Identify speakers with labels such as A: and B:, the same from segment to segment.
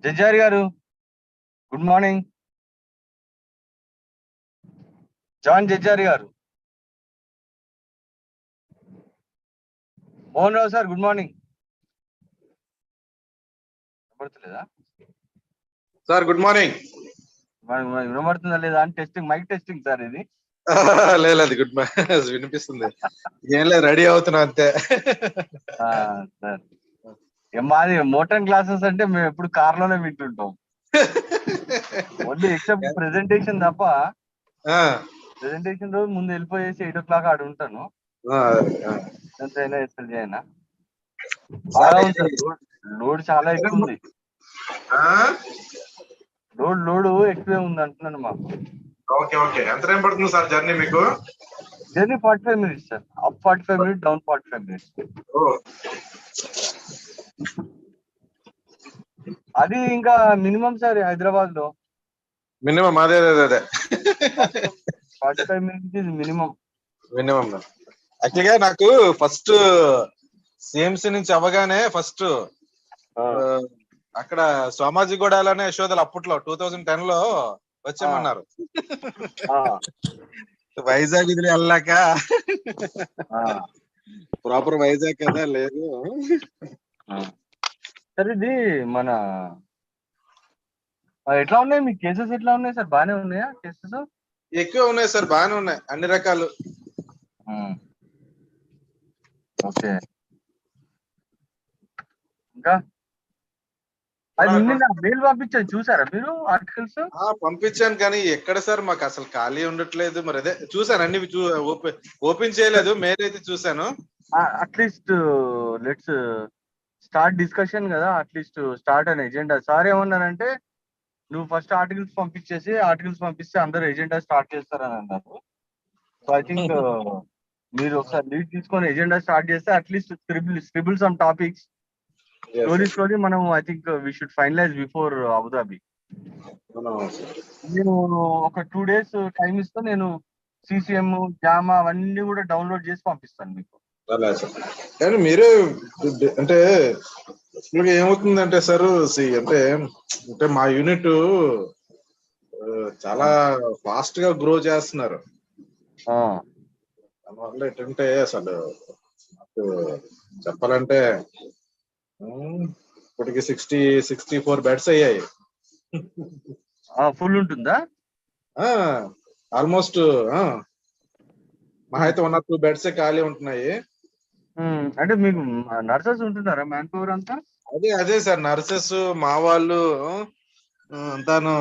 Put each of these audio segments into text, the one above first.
A: జడ్జారి గారు good morning. John జడ్జారి గారు. Mohan Rao sir good morning. వినపడుతుందా
B: సార్? Good morning.
A: వినపడుతుందా లేదా అని టెస్టింగ్, మైక్ టెస్టింగ్ సార్ ఇది.
B: లేదు గుడ్ మార్నింగ్ వినిపిస్తుంది. ఏం లేదు, రెడీ అవుతున్నా అంతే.
A: సార్ మాది మోటన్ క్లాసెస్ అంటే మేము ఎప్పుడు కార్ లోనే వింటుంటాం. ఓన్లీ ఎక్సెప్ట్ ప్రెజెంటేషన్ తప్ప. ప్రెజెంటేషన్ రోజు ముందు వెళ్ళిపోయేసి 8 o'clock ఆడు ఉంటాను. ఎంతైనా ఎస్ఎల్జీ అయినా బాగా ఉంది సార్. లోడ్ చాలా ఎక్కువ ఉంది. లోడ్ ఎక్కువే ఉంది అంటున్నాను మాకు.
B: Okay okay. ఎంత టైం పడుతుంది సార్ జర్నీ మీకు?
A: Journey 45 minutes sir. Up 45 minutes, down 45 minutes. అది ఇంకా మినిమం సార్ హైదరాబాద్ లో.
B: మినిమం అదే
A: 45 minutes మినిమం.
B: యాక్చువల్గా నాకు ఫస్ట్ సిఎంసి నుంచి అవ్వగానే ఫస్ట్ అక్కడ సోమాజిగూడలోనే యశోదలు అప్పట్లో 2010 లో వచ్చామన్నారు. వైజాగ్ ఇది వెళ్ళాక ప్రాపర్ వైజాగ్ కదా లేదు
A: సార్. ఇది మన ఎట్లా ఉన్నాయి మీ కేసెస్? ఎట్లా ఉన్నాయి సార్? బాగానే ఉన్నాయా కేసెస్?
B: ఎక్కువ ఉన్నాయి సార్, బాగానే ఉన్నాయి అన్ని రకాలు.
A: ఓకే. ఇంకా అది నిన్న మెయిల్ పంపించాను, చూసారా మీరు ఆర్టికల్స్?
B: పంపించాను కానీ ఎక్కడ సార్ మాకు అసలు ఖాళీ ఉండట్లేదు. మరి అదే చూసాను, అన్ని ఓపెన్ చేయలేదు. మెయిల్ అయితే చూసాను.
A: అట్లీస్ట్ లెట్స్ స్టార్ట్ డిస్కషన్ కదా, అట్లీస్ట్ స్టార్ట్ అన్ ఎజెండా. సార్ ఏమన్నారంటే నువ్వు ఫస్ట్ ఆర్టికల్స్ పంపిస్తే అందరు ఎజెండా స్టార్ట్ చేస్తారని అన్నారు. సో ఐ థింక్ మీరు ఒకసారి లీడ్ తీసుకొని ఎజెండా స్టార్ట్ చేస్తే at least scribble some topics slowly మనం I think we should finalise before Abu Dhabi. నేను ఒక 2 days టైం ఇస్తే నేను సిసిఎం, జామా అవన్నీ కూడా డౌన్లోడ్ చేసి పంపిస్తాను మీకు.
B: కానీ మీరే అంటే ఏమవుతుందంటే సార్, అంటే మా యూనిట్ చాలా ఫాస్ట్ గా గ్రో చేస్తున్నారు. దానివల్ల ఏంటంటే అసలు చెప్పాలంటే ఇప్పటికి 64 బెడ్స్ అయ్యాయి.
A: ఫుల్ ఉంటుందా?
B: ఆల్మోస్ట్ మా అయితే 1 or 2 బెడ్స్ ఖాళీ ఉంటున్నాయి.
A: అంటే మీకు నర్సెస్ ఉంటున్నారా మ్యాన్ పవర్ అంతా?
B: అదే సార్, నర్సెస్ మా వాళ్ళు అంతాను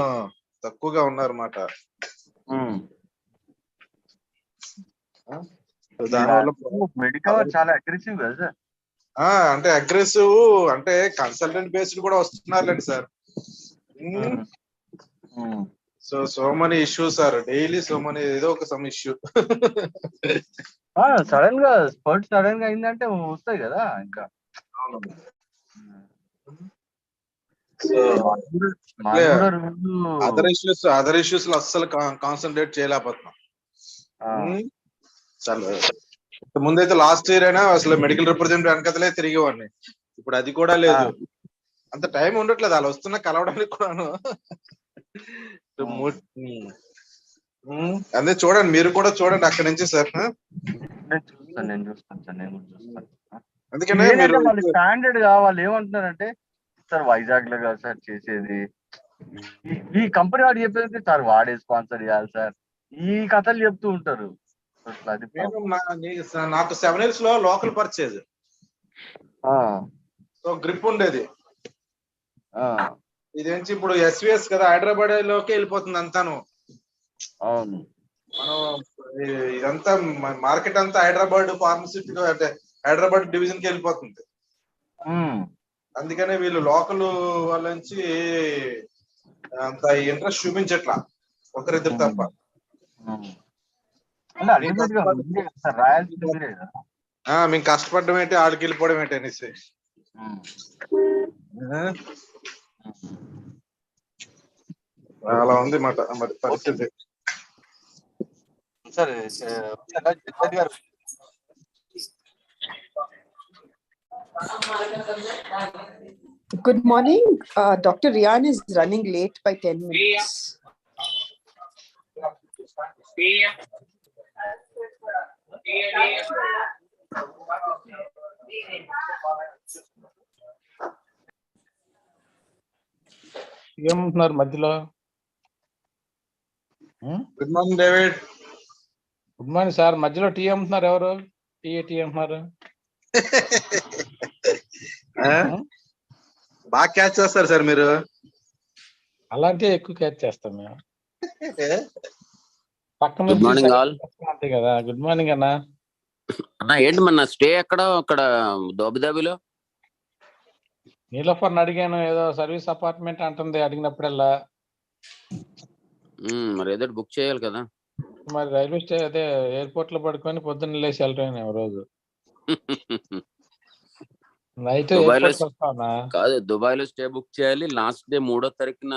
B: తక్కువగా ఉన్నారన్నమాట.
A: మెడికల్ చాలా అగ్రెసివ్ కదా సార్?
B: అంటే అగ్రెసివ్ అంటే కన్సల్టెంట్ బేస్డ్ కూడా వస్తున్నారులేండి sir. So money issues sir, daily so money ఏదో ఒక సమ్ ఇష్యూ.
A: సడన్ గా అయిందంటే వస్తాయి కదా ఇంకా.
B: అదర్ ఇష్యూస్ లో అస్సలు కాన్సన్ట్రేట్ చేయలేకపోతున్నాం. ముందైతే లాస్ట్ ఇయర్ అయినా అసలు మెడికల్ రిప్రజెంటేటివ్ వెనకతలే తిరిగేవాడిని. ఇప్పుడు అది కూడా లేదు, అంత టైం ఉండట్లేదు అలా వస్తున్నా కలవడానికి కూడాను. అదే చూడండి, మీరు కూడా చూడండి అక్కడి నుంచి సార్.
A: నేను చూస్తాను సార్.
B: అందుకనే మీరు
A: స్టాండర్డ్ గా వాళ్ళు ఏమంటున్నారంటే సార్ వైజాగ్ లో కాదు సార్ చేసేది, ఈ కంపెనీ వాడు చెప్పేది సార్ వాడే స్పాన్సర్ చేయాలి సార్, ఈ కథలు చెప్తూ ఉంటారు.
B: నాకు 7 years లో లోకల్ పర్చేజ్ సో గ్రిప్ ఉండేది. ఇదేంచి ఇప్పుడు ఎస్విఎస్ కదా, హైదరాబాద్ లోకి వెళ్ళిపోతుంది అంతాను.
A: అవును,
B: మనం ఇదంతా మార్కెట్ అంతా హైదరాబాద్ ఫార్మసిటికల్ అంటే హైదరాబాద్ డివిజన్ కి వెళ్ళిపోతుంది. అందుకనే వీళ్ళు లోకల్ వాళ్ళ నుంచి అంత ఇంట్రెస్ట్ చూపించట్లా, ఒకరిద్దరు తప్ప. మేము కష్టపడడం ఏంటి, ఆడికి వెళ్ళిపోవడం ఏంటి అనేసి. అలా ఉంది మాట మరి పరిస్థితి.
A: సరే
C: Good morning. Dr. Rian is running late by 10 minutes.
D: ఏమంటున్నారు మధ్యలో?
B: Good morning David.
D: Good morning sir. మధ్యలో టీ అమ్ముతున్నారు ఎవరు? టీ అంటున్నారు.
B: బాగా క్యాచ్ చేస్తారు సార్ మీరు.
D: అలాంటివి ఎక్కువ క్యాచ్ చేస్తాం మేము. పక్కన
E: గుడ్ మార్నింగ్ ఆల్.
D: అంతే కదా. గుడ్ మార్నింగ్ అన్న.
E: అన్న ఏంటి మన స్టే ఎక్కడ? అక్కడ అబుదాబిలో
D: నీలోఫర్ని అడిగాను, ఏదో సర్వీస్ అపార్ట్మెంట్ అంటుంది అడిగినప్పుడల్లా.
E: మరి ఏదో బుక్ చేయాలి కదా.
D: మరి రైల్వే స్టేషన్ అదే ఎయిర్పోర్ట్ లో పడుకొని పొద్దున్న లేచి వెళ్ళటం రోజు. నైట్
E: దుబాయ్లో
D: ఎయిర్పోర్ట్ వస్తానా?
E: కాదు, దుబాయ్ లో స్టే బుక్ చేయాలి. లాస్ట్ డే 3వ తారీఖున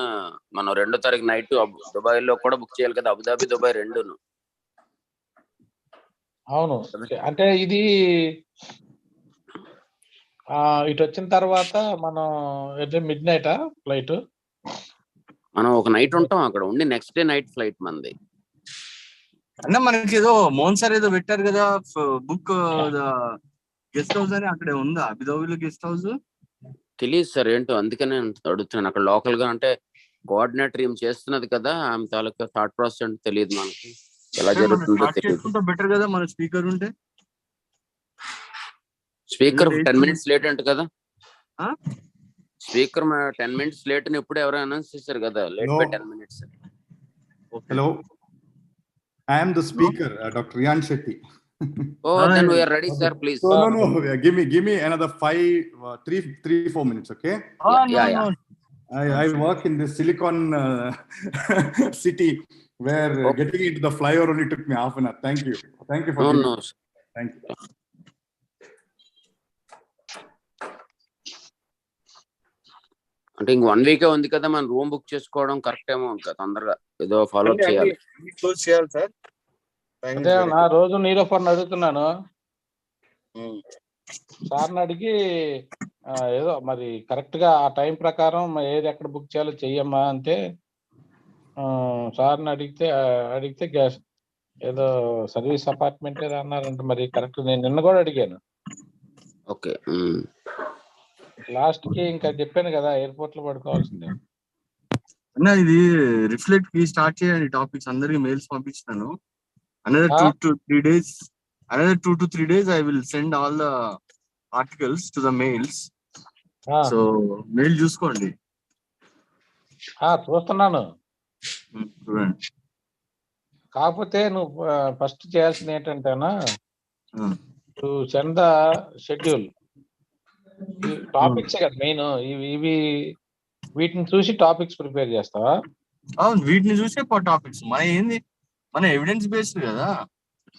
E: మనం 2వ తారీఖు నైట్ దుబాయ్ లో కూడా బుక్ చేయాలి కదా. అబుదాబి దుబాయ్ రెండును.
D: అవును. అంటే ఇది ఇటు వచ్చిన తర్వాత మనం మిడ్ నైటా ఫ్లైట్?
E: మనం ఒక నైట్ ఉంటాం అక్కడ ఉండి నెక్స్ట్ డే నైట్ ఫ్లైట్ మనది.
A: అన్న మనకి ఏదో మోహన్ సార్ ఏదో పెట్టారు కదా బుక్ గెస్ట్ హౌస్ అని, అక్కడే ఉందా అబుదాబిలో గెస్ట్ హౌస్?
E: తెలియదు సార్ ఏంటో, అందుకనే అడుగుతున్నాను. అక్కడ లోకల్ గా అంటే కోఆర్డినేటర్ ఏం చేస్తున్నది కదా, ఆమె తాలూకా థాట్ ప్రాసెస్ అంటే తెలియదు మనకి, ఎలా జరుగుతుందో తెలియదు.
A: బెటర్ కదా మన స్పీకర్ ఉంటే.
E: స్పీకర్ 10 minutes లేట్ అంట కదా. స్పీకర్ 10 minutes లేట్ అని ఎప్పుడు ఎవరు అనౌన్స్ చేశారు కదా, late by 10 minutes.
F: Hello, I am the speaker, Dr. Rian Shetty.
E: Oh, then we are ready, sir. Please.
F: No. Give me another 3-4 minutes, okay?
E: Yeah.
F: I work in the Silicon city, where getting into the flyover only took me half an hour. Thank you for
E: No.
F: Thank you.
E: అంటే ఇంక 1 week ఉంది కదా, మనం room book చేసుకోవడం correct ఏమో ఇంకా తొందరగా ఏదో ఫాలో అప్ చేయాలి.
A: క్లోజ్ చేయాలి సార్.
D: అదే నా రోజు నీలోఫర్ని అడుగుతున్నాను. సార్ని అడిగి ఏదో మరి కరెక్ట్ గా ఆ టైం ప్రకారం ఏది ఎక్కడ బుక్ చేయాలో చెయ్యమ్మా అంటే, సార్ని అడిగితే గ్యాస్ ఏదో సర్వీస్ అపార్ట్మెంట్ ఏదో అన్నారంటే మరి కరెక్ట్. నేను నిన్న కూడా అడిగాను.
E: ఓకే.
D: లాస్ట్ కి ఇంకా చెప్పాను కదా, ఎయిర్పోర్ట్ లో పడుకోవాల్సిందే.
A: అన్న ఇది రిఫ్లెక్ట్ కి స్టార్ట్ చేయండి. టాపిక్స్ అందరికి మెయిల్స్ పంపించాను. Another 2 to 3 days I will send all the articles to the mails. So mail చూసుకోండి.
D: చూస్తున్నాను.
A: చూడండి.
D: కాకపోతే నువ్వు ఫస్ట్ చేయాల్సింది ఏంటంటేనా, to send the schedule. Topics కదా మెయిన్. ఇవి వీటిని చూసి టాపిక్స్ ప్రిపేర్ చేస్తావా?
A: అవును, వీటిని చూసే టాపిక్స్ మన ఎవిడెన్స్ బేస్డ్ కదా.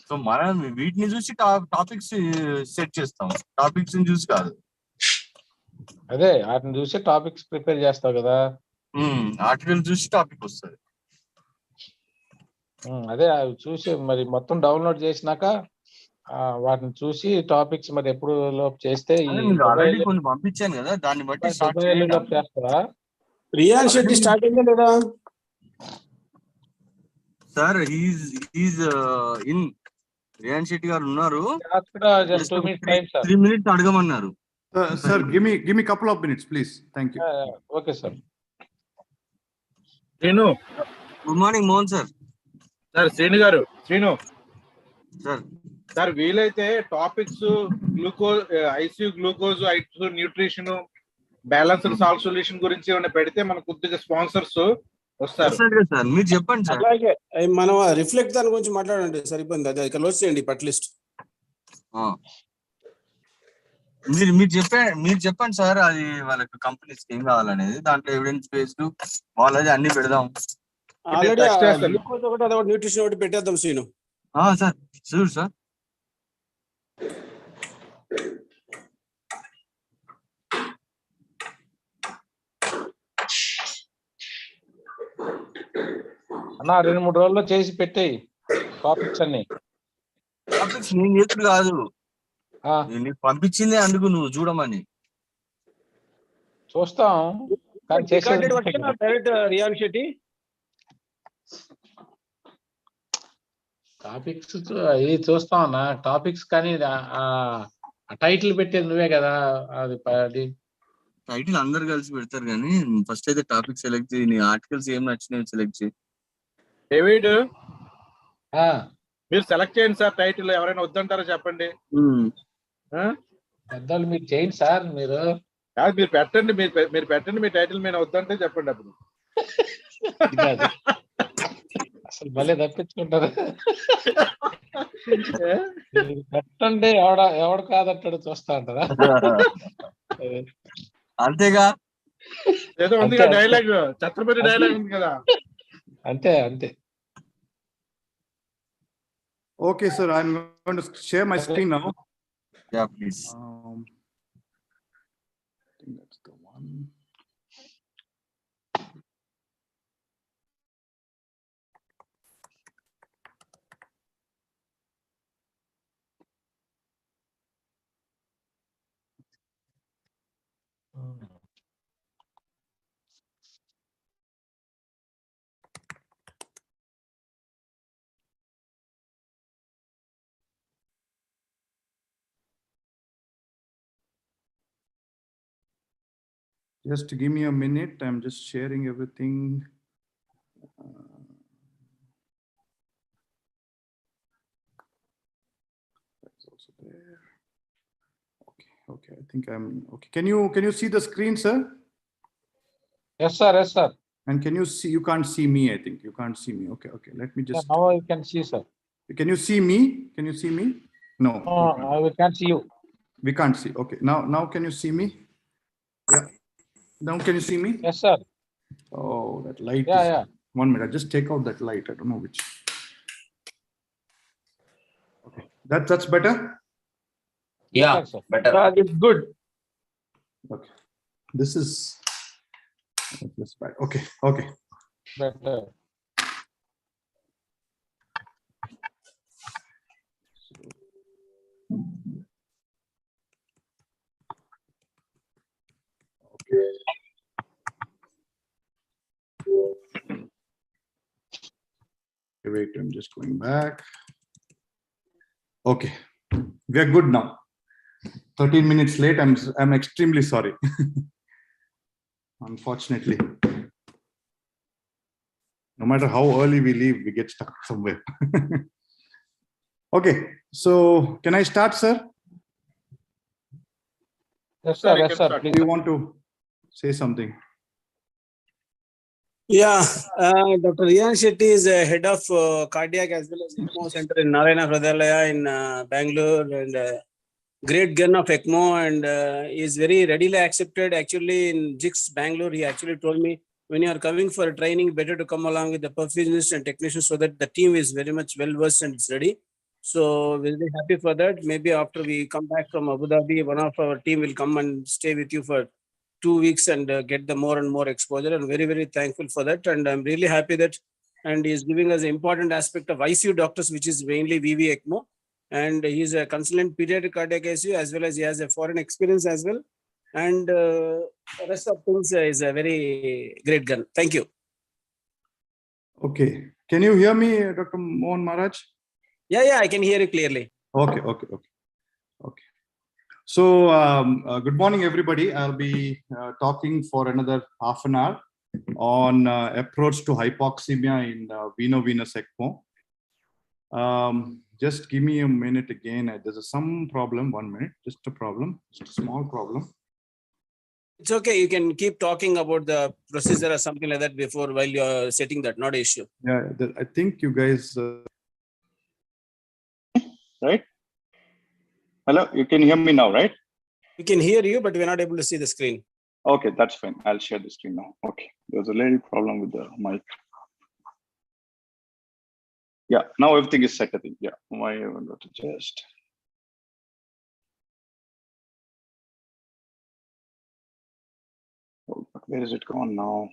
A: సో మనం వీటిని చూసి టాపిక్స్ సెట్ చేస్తాం, టాపిక్స్ చూసి కాదు.
D: అదే వాటిని చూసి టాపిక్స్ ప్రిపేర్ చేస్తావు కదా.
A: ఆర్టికల్ చూసి టాపిక్ వస్తుంది.
D: అదే అవి చూసి మరి మొత్తం డౌన్లోడ్ చేసినాక వాటిని చూసి టాపిక్స్ మరి ఎప్పుడు లోపు చేస్తే
A: ఆల్రెడీ కొన్ని పంపించాను కదా, దాన్ని బట్టి స్టార్ట్
D: లోపు చేస్తారా?
G: రియాన్ శెట్టి స్టార్ట్ అయిందా లేదా
A: sir? He's in. Riyan Shetty గారు ఉన్నారు.
D: 3
A: minutes అడగమన్నారు.
F: Sir, give me couple of minutes, please. Thank you.
D: Okay, sir.
G: Srinu.
A: Good morning Mohan sir.
G: Sir Srinu గారు. శ్రీను
A: సార్
G: వీలైతే topics glucose, ICU glucose, ICU nutrition, balanced salt solution గురించి ఏమైనా పెడితే మన కొద్దిగా స్పాన్సర్స్ వస్తారు
A: సార్. మీరు చెప్పండి సార్.
G: అలాగే మనం రిఫ్లెక్ట్ దాని గురించి మాట్లాడండి, సరిపోయింది. అదే క్లోజ్ చేయండి పట్ లిస్ట్.
A: మీరు చెప్పండి సార్. అది వాళ్ళకి కంపెనీస్ ఏం కావాలనేది, దాంట్లో ఎవిడెన్స్ బేస్డ్ వాళ్ళది అన్ని పెడదాం.
G: ఆల్రెడీ గ్లూకోజ్ ఒకటి, అదొకటి న్యూట్రిషన్ ఒకటి పెట్టేద్దాం శ్రీను.
A: Sir sure sir.
D: అన్న 2-3 రోజుల్లో చేసి పెట్టేయి టాపిక్స్ అన్ని.
A: టాపిక్స్ నేను చేతులు కాదు, నీకు పంపించిందే అందుకు నువ్వు చూడమని.
D: చూస్తాం కానీ చేసేది
H: Recorded version or direct Riyan Shetty?
D: Topics ఇది చూస్తాం అన్న టాపిక్స్ కానీ ఆ టైటిల్ పెట్టేది నువ్వే కదా అది
A: టైటిల్ అందరు కలిసి పెడతారు కానీ ఫస్ట్ అయితే టాపిక్ సెలెక్ట్ చేయి, నీ ఆర్టికల్స్ ఏం నచ్చినాయి సెలెక్ట్ చేయి.
G: డేవిడ్
D: ఆ,
G: మీరు సెలెక్ట్ చేయండి సార్ టైటిల్. ఎవరైనా వద్దంటారో చెప్పండి. ఆ?
D: పెద్దలు మీరు చేయండి సార్ మీరు.
G: కాదు, మీరు పెట్టండి, మీరు పెట్టండి మీ టైటిల్. మీరు వద్దంటే చెప్పండి అప్పుడు.
D: ఇది కాదు. అసలు భలే తప్పించుకుంటారు. మీరు పెట్టండి ఎవడు కాదంటాడు చూస్తా అంటారా?
A: అంతేగా.
G: ఏదో ఉంది కదా డైలాగ్, ఛత్రపతి డైలాగ్ ఉంది కదా.
D: అంతే అంతే.
F: Okay, sir, I'm going to share my screen now.
A: Yeah, please.
F: I think that's the one. Just give me a minute. I'm just sharing everything. That's also there. Okay. I think I'm okay. Can you see the screen, sir?
D: Yes sir.
F: And can you see? You can't see me. I think you can't see me. Okay. Let me just.
D: Now I can see, sir.
F: Can you see me? Can you see me? No.
D: We can't see you.
F: We can't see. Okay. Now can you see me? Yeah. Now can you see me?
D: Yes sir.
F: Oh, that light.
D: Yeah.
F: 1 minute. Just take out that light. I don't know which. Okay. That's better.
E: Yeah,
D: Yes, sir.
E: better.
H: It's good.
F: Okay. This is. That's bad. Okay.
D: Better.
F: Wait, I'm just going back. Okay, we are good now. 13 minutes late. I'm extremely sorry. Unfortunately, no matter how early we leave, we get stuck somewhere. Okay, so can I start, sir?
D: Yes sir.
F: Do you want to say something?
H: Yeah, Dr. Riyan Shetty is head of cardiac as well as ECMO center in Narayana Hridayalaya in Bangalore, and great gun of ECMO, and is very readily accepted. Actually, in JIX Bangalore, he actually told me, when you are coming for training, better to come along with the perfusionists and technicians so that the team is very much well versed and it's ready. So we'll be happy for that. Maybe after we come back from Abu Dhabi, one of our team will come and stay with you for 2 weeks and get the more and more exposure, and very, very thankful for that. And I'm really happy that, and he is giving us an important aspect of ICU doctors, which is mainly VV ECMO. And he's a consultant pediatric cardiac ICU, as well as he has a foreign experience as well. And the rest of things is a very great gun. Thank you.
F: Okay. Can you hear me, Dr. Mohan Maharaj?
H: Yeah, I can hear you clearly.
F: Okay. So, good morning, everybody. I'll be talking for another half an hour on approach to hypoxemia in veno-venous ECMO. Just give me a minute again. There's some problem. 1 minute. Just a problem. Just a small problem.
H: It's okay. You can keep talking about the procedure or something like that before while you're setting that. Not an issue.
F: Yeah, I think you guys.
I: Right? Hello, you can hear me now, right?
H: We can hear you, but we're not able to see the screen.
I: Okay, that's fine. I'll share the screen now. Okay, there's a little problem with the mic. Yeah, now everything is set, I think. Yeah, why I will go to just. Oh, but where is it gone now?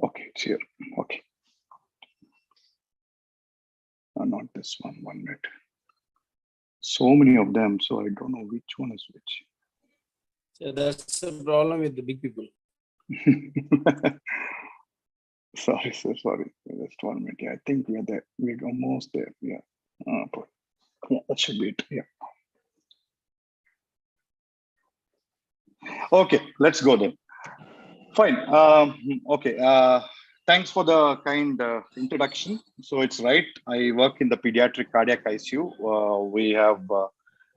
I: Okay, it's here. Okay. No, not this one. 1 minute. so many of them, so I don't know which one is which.
H: So that's the problem with the big people.
I: Sorry, sir. Sorry. Just 1 minute. Yeah, I think we're there. We're almost there. Yeah. Yeah, that should be it. Yeah. Okay, let's go then. Fine. Okay. Thanks for the kind introduction. So it's right. I work in the pediatric cardiac ICU. We have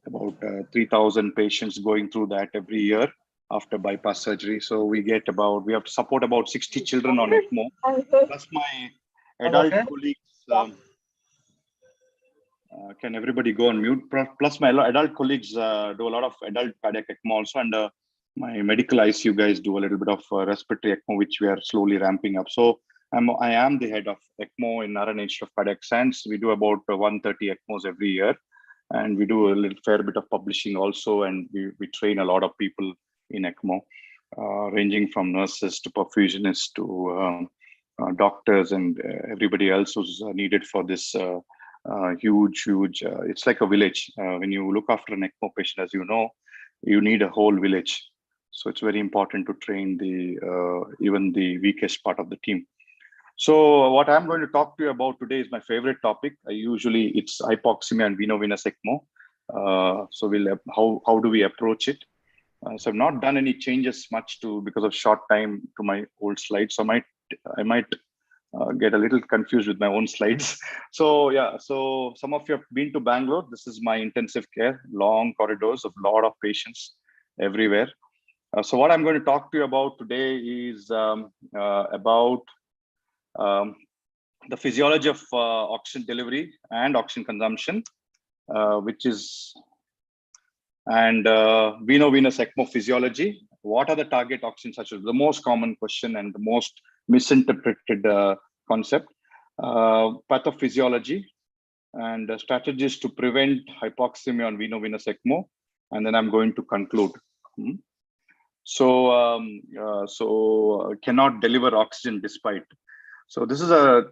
I: about 3,000 patients going through that every year after bypass surgery. So we have to support about 60 children on ECMO, plus my adult colleagues. Can everybody go on mute? Plus my adult colleagues do a lot of adult cardiac ECMO also, and my medical ICU guys do a little bit of respiratory ECMO, which we are slowly ramping up. So I am the head of ECMO in Narayana Institute of Cardiac Science. We do about 130 ECMOs every year, and we do a little fair bit of publishing also, and we train a lot of people in ECMO, ranging from nurses to perfusionists to doctors and everybody else who's needed for this huge, it's like a village. When you look after an ECMO patient, as you know, you need a whole village. So it's very important to train even the weakest part of the team. So what I'm going to talk to you about today is my favorite topic. It's hypoxemia and veno-venous ECMO. So how do we approach it? So I've not done any changes much because of short time to my old slides. So I might get a little confused with my own slides. So yeah, so some of you have been to Bangalore. This is my intensive care, long corridors of a lot of patients everywhere. So what I'm going to talk to you about today is about the physiology of oxygen delivery and oxygen consumption, and veno-venous ECMO physiology. What are the target oxygen saturations? The most common question and the most misinterpreted concept. Pathophysiology and strategies to prevent hypoxemia on veno-venous ECMO. And then I'm going to conclude. So cannot deliver oxygen despite. So this is a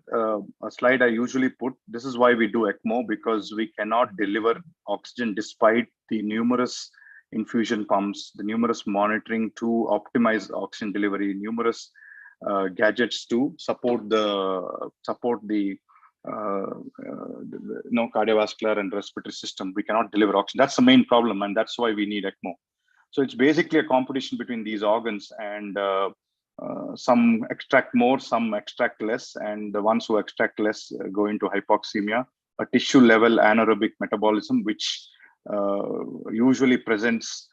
I: slide I usually put. This is why we do ECMO, because we cannot deliver oxygen despite the numerous infusion pumps, the numerous monitoring to optimize oxygen delivery, numerous gadgets to support the cardiovascular and respiratory system. We cannot deliver oxygen. That's the main problem, and that's why we need ECMO. So it's basically a competition between these organs, and some extract more, some extract less, and the ones who extract less go into hypoxemia, a tissue level anaerobic metabolism, which usually presents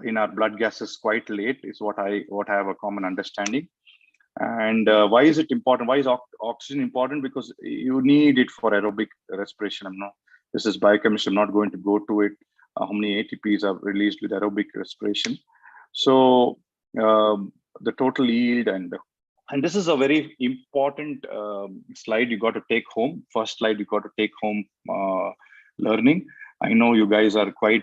I: in our blood gases quite late, is what I have a common understanding. And why is it important? Why is oxygen important? Because you need it for aerobic respiration. This is biochemistry. I'm not going to go to it. How many ATPs are released with aerobic respiration? So the total yield, and this is a very important slide you got to take home. First slide you got to take home learning. I know you guys are quite,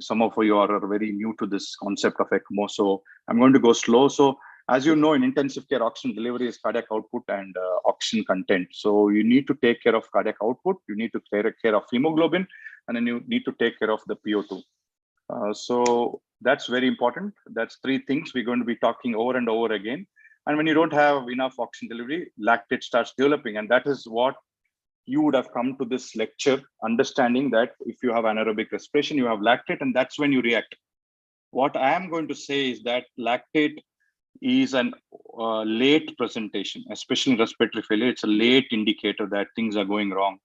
I: some of you are very new to this concept of ECMO, so I'm going to go slow. So as you know, in intensive care, oxygen delivery is cardiac output and oxygen content. So you need to take care of cardiac output, you need to take care of hemoglobin, and then you need to take care of the PO2. So that's very important. That's three things we're going to be talking over and over again. And when you don't have enough oxygen delivery, lactate starts developing. And that is what you would have come to this lecture, understanding that if you have anaerobic respiration, you have lactate, and that's when you react. What I am going to say is that lactate is an late presentation, especially in respiratory failure. It's a late indicator that things are going wrong.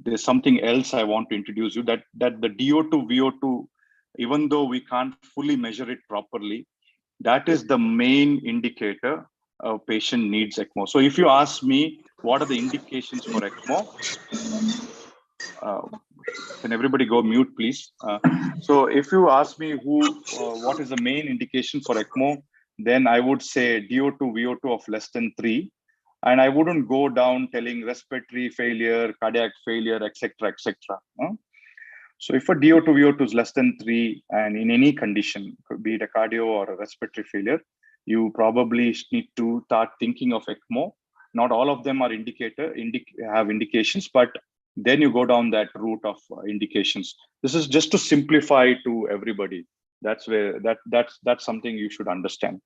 I: There's something else I want to introduce you, that the DO2, VO2, even though we can't fully measure it properly, that is the main indicator a patient needs ECMO. So if you ask me, what are the indications for ECMO? Can everybody go mute, please? So if you ask me what is the main indication for ECMO, then I would say DO2, VO2 of less than 3. And I wouldn't go down telling respiratory failure, cardiac failure, etc., etc. So if a DO2, VO2 is less than 3, and in any condition, be it a cardio or a respiratory failure, you probably need to start thinking of ECMO. Not all of them are have indications, but then you go down that route of indications. This is just to simplify to everybody. That's where that's something you should understand.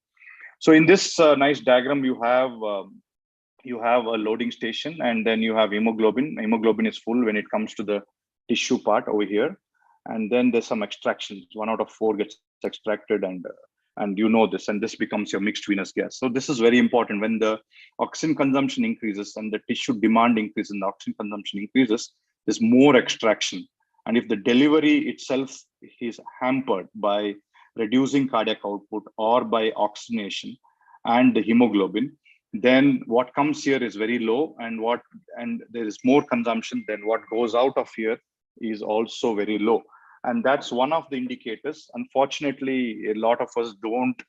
I: So in this nice diagram, you have a loading station, and then you have hemoglobin. Hemoglobin is full when it comes to the tissue part over here, and then there's some extractions. 1 out of 4 gets extracted, and you know this, and this becomes your mixed venous gas. So this is very important. When the oxygen consumption increases and the tissue demand increases and the oxygen consumption increases, there's more extraction. And if the delivery itself is hampered by reducing cardiac output or by oxygenation and the hemoglobin, then what comes here is very low, and there is more consumption, then what goes out of here is also very low. And that's one of the indicators. Unfortunately, a lot of us don't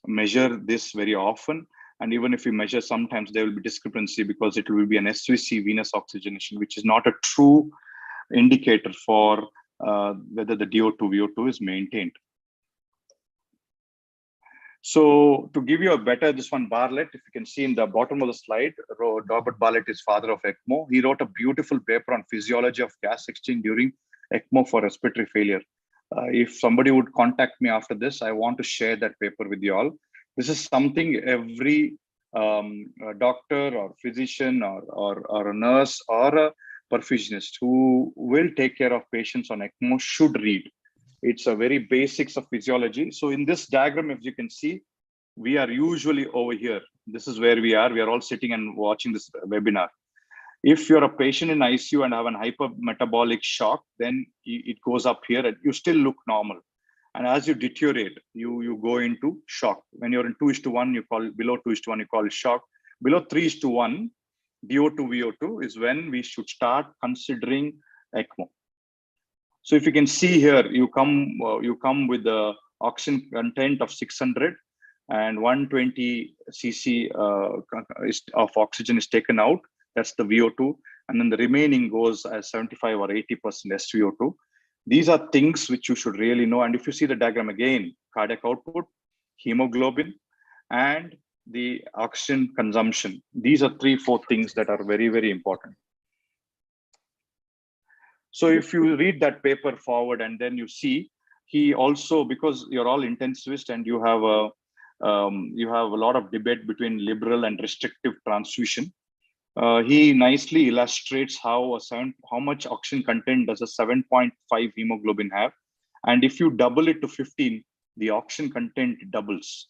I: measure this very often. And even if we measure, sometimes there will be discrepancy because it will be an SVC, venous oxygenation, which is not a true indicator for whether the DO2, VO2 is maintained. So to give you a better, this one, Bartlett, if you can see in the bottom of the slide, Robert Bartlett is father of ECMO. He wrote a beautiful paper on physiology of gas exchange during ECMO for respiratory failure. If somebody would contact me after this, I want to share that paper with you all. This is something every doctor or physician or a nurse or a perfusionist who will take care of patients on ECMO should read. It's a very basics of physiology. So in this diagram, if you can see, we are usually over here. This is where we are. We are all sitting and watching this webinar. If you're a patient in ICU and have an hypermetabolic shock, then it goes up here and you still look normal. And as you deteriorate, you go into shock. When you're in 2:1, you call below 2:1, you call it shock. Below 3:1, DO2, VO2 is when we should start considering ECMO. So if you can see here, you come with the oxygen content of 600 and 120 cc of oxygen is taken out. That's the VO2, and then the remaining goes as 75 or 80% SVO2. These are things which you should really know. And if you see the diagram again, cardiac output, hemoglobin, and the oxygen consumption. These are 3-4 things that are very, very important. So if you read that paper forward and then you see, he also, because you're all intensivist and you have a lot of debate between liberal and restrictive transfusion, he nicely illustrates how much oxygen content does a 7.5 hemoglobin have, and if you double it to 15, the oxygen content doubles.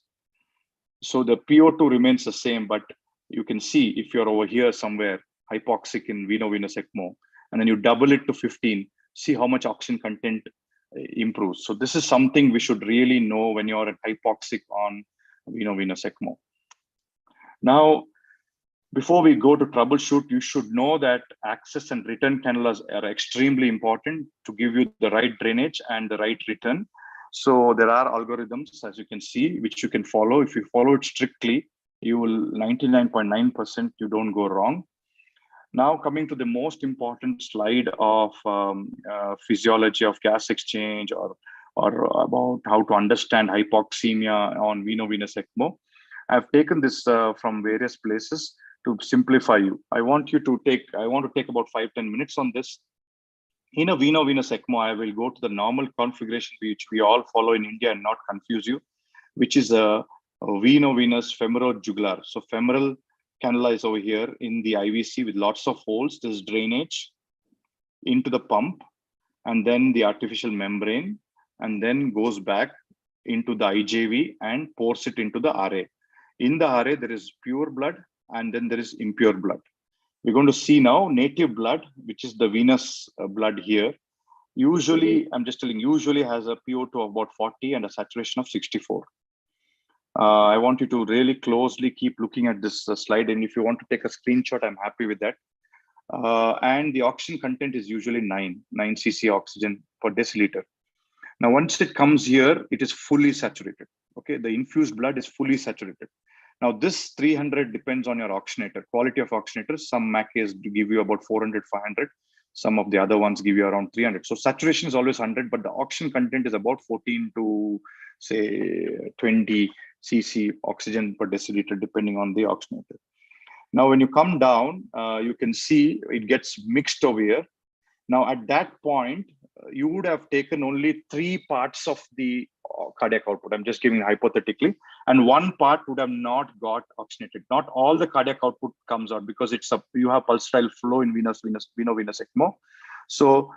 I: So the PO2 remains the same, but you can see if you're over here somewhere hypoxic in veno-venous ECMO, and then you double it to 15, see how much oxygen content improves. So this is something we should really know when you're at hypoxic on veno-venous ECMO. Now, before we go to troubleshoot, you should know that access and return cannulas are extremely important to give you the right drainage and the right return. So there are algorithms, as you can see, which you can follow. If you follow it strictly, you will 99.9% you don't go wrong. Now coming to the most important slide of physiology of gas exchange or about how to understand hypoxemia on veno-venous ECMO. I've taken this from various places to simplify you. I want to take about 5-10 minutes on this. In a veno-venous ECMO, I will go to the normal configuration which we all follow in India and not confuse you, which is a veno-venous femorojugular. So femoral cannula is over here in the IVC with lots of holes. There's drainage into the pump and then the artificial membrane, and then goes back into the IJV and pours it into the RA. In the RA, there is pure blood and then there is impure blood. We're going to see now native blood, which is the venous blood here. Usually, I'm just telling, usually has a PO2 of about 40 and a saturation of 64. I want you to really closely keep looking at this slide. And if you want to take a screenshot, I'm happy with that. And the oxygen content is usually 9 cc oxygen per deciliter. Now, once it comes here, it is fully saturated. Okay, the infused blood is fully saturated. Now, this 300 depends on your oxygenator, quality of oxygenators. Some MACs give you about 400, 500. Some of the other ones give you around 300. So saturation is always 100, but the oxygen content is about 14 to say 20 cc oxygen per deciliter, depending on the oxygenator. Now, when you come down, you can see it gets mixed over here. Now, at that point, you would have taken only 3 parts of the cardiac output. I'm just giving hypothetically, and 1 part would have not got oxygenated. Not all the cardiac output comes out because you have pulsatile flow in veno-venous ECMO. So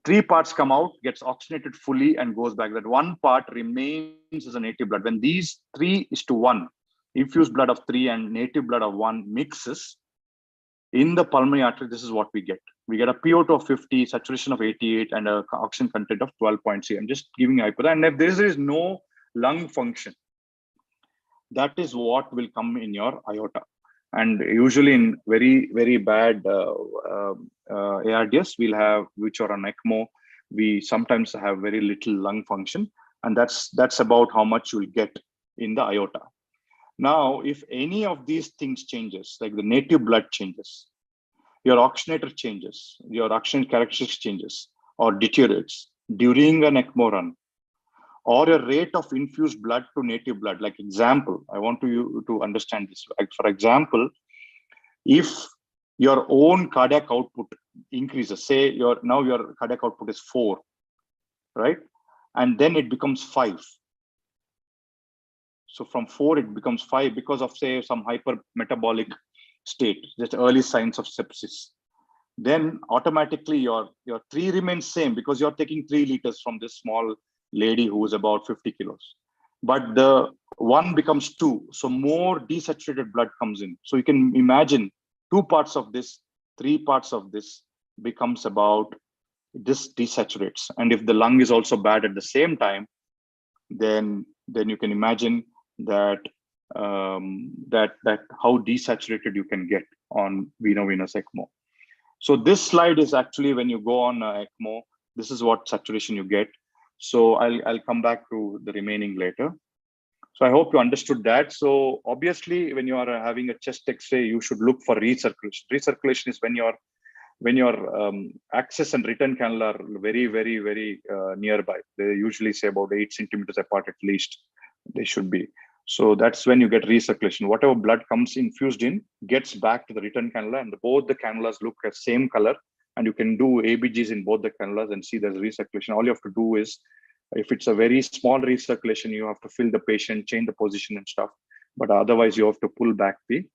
I: 3 parts come out, gets oxygenated fully, and goes back. That 1 part remains as a native blood. When these 3:1, infused blood of 3 and native blood of 1 mixes in the pulmonary artery, this is what we get. We get a PO2 of 50, saturation of 88, and an oxygen content of 12.3. I'm just giving you hypo. And if there is no lung function, that is what will come in your aorta. And usually in very, very bad ARDS, we'll have, which are on ECMO, we sometimes have very little lung function. And that's about how much you'll get in the aorta. Now, if any of these things changes, like the native blood changes, your oxygenator changes, your oxygen characteristics changes or deteriorates during an ECMO run, or your rate of infused blood to native blood. Like example, I want you to understand this. Like for example, if your own cardiac output increases, say now your cardiac output is 4, right? And then it becomes 5. So from 4, it becomes 5 because of, say, some hypermetabolic state, just early signs of sepsis. Then automatically your 3 remains same because you're taking 3 liters from this small lady who is about 50 kilos. But the 1 becomes 2. So more desaturated blood comes in. So you can imagine 2 parts of this, 3 parts of this becomes about, this desaturates. And if the lung is also bad at the same time, then you can imagine that that how desaturated you can get on veno-venous ECMO. So this slide is actually when you go on ECMO, this is what saturation you get. So I'll come back to the remaining later. So I hope you understood that. So obviously, when you are having a chest X-ray, you should look for recirculation. Recirculation is when your access and return cannula are very, very, very nearby. They usually say about 8 centimeters apart at least. They should be. So that's when you get recirculation. Whatever blood comes infused in gets back to the return cannula, and both the cannulas look at same color. And you can do ABGs in both the cannulas and see there's recirculation. All you have to do is, if it's a very small recirculation, you have to fill the patient, change the position and stuff. But otherwise, you have to pull back the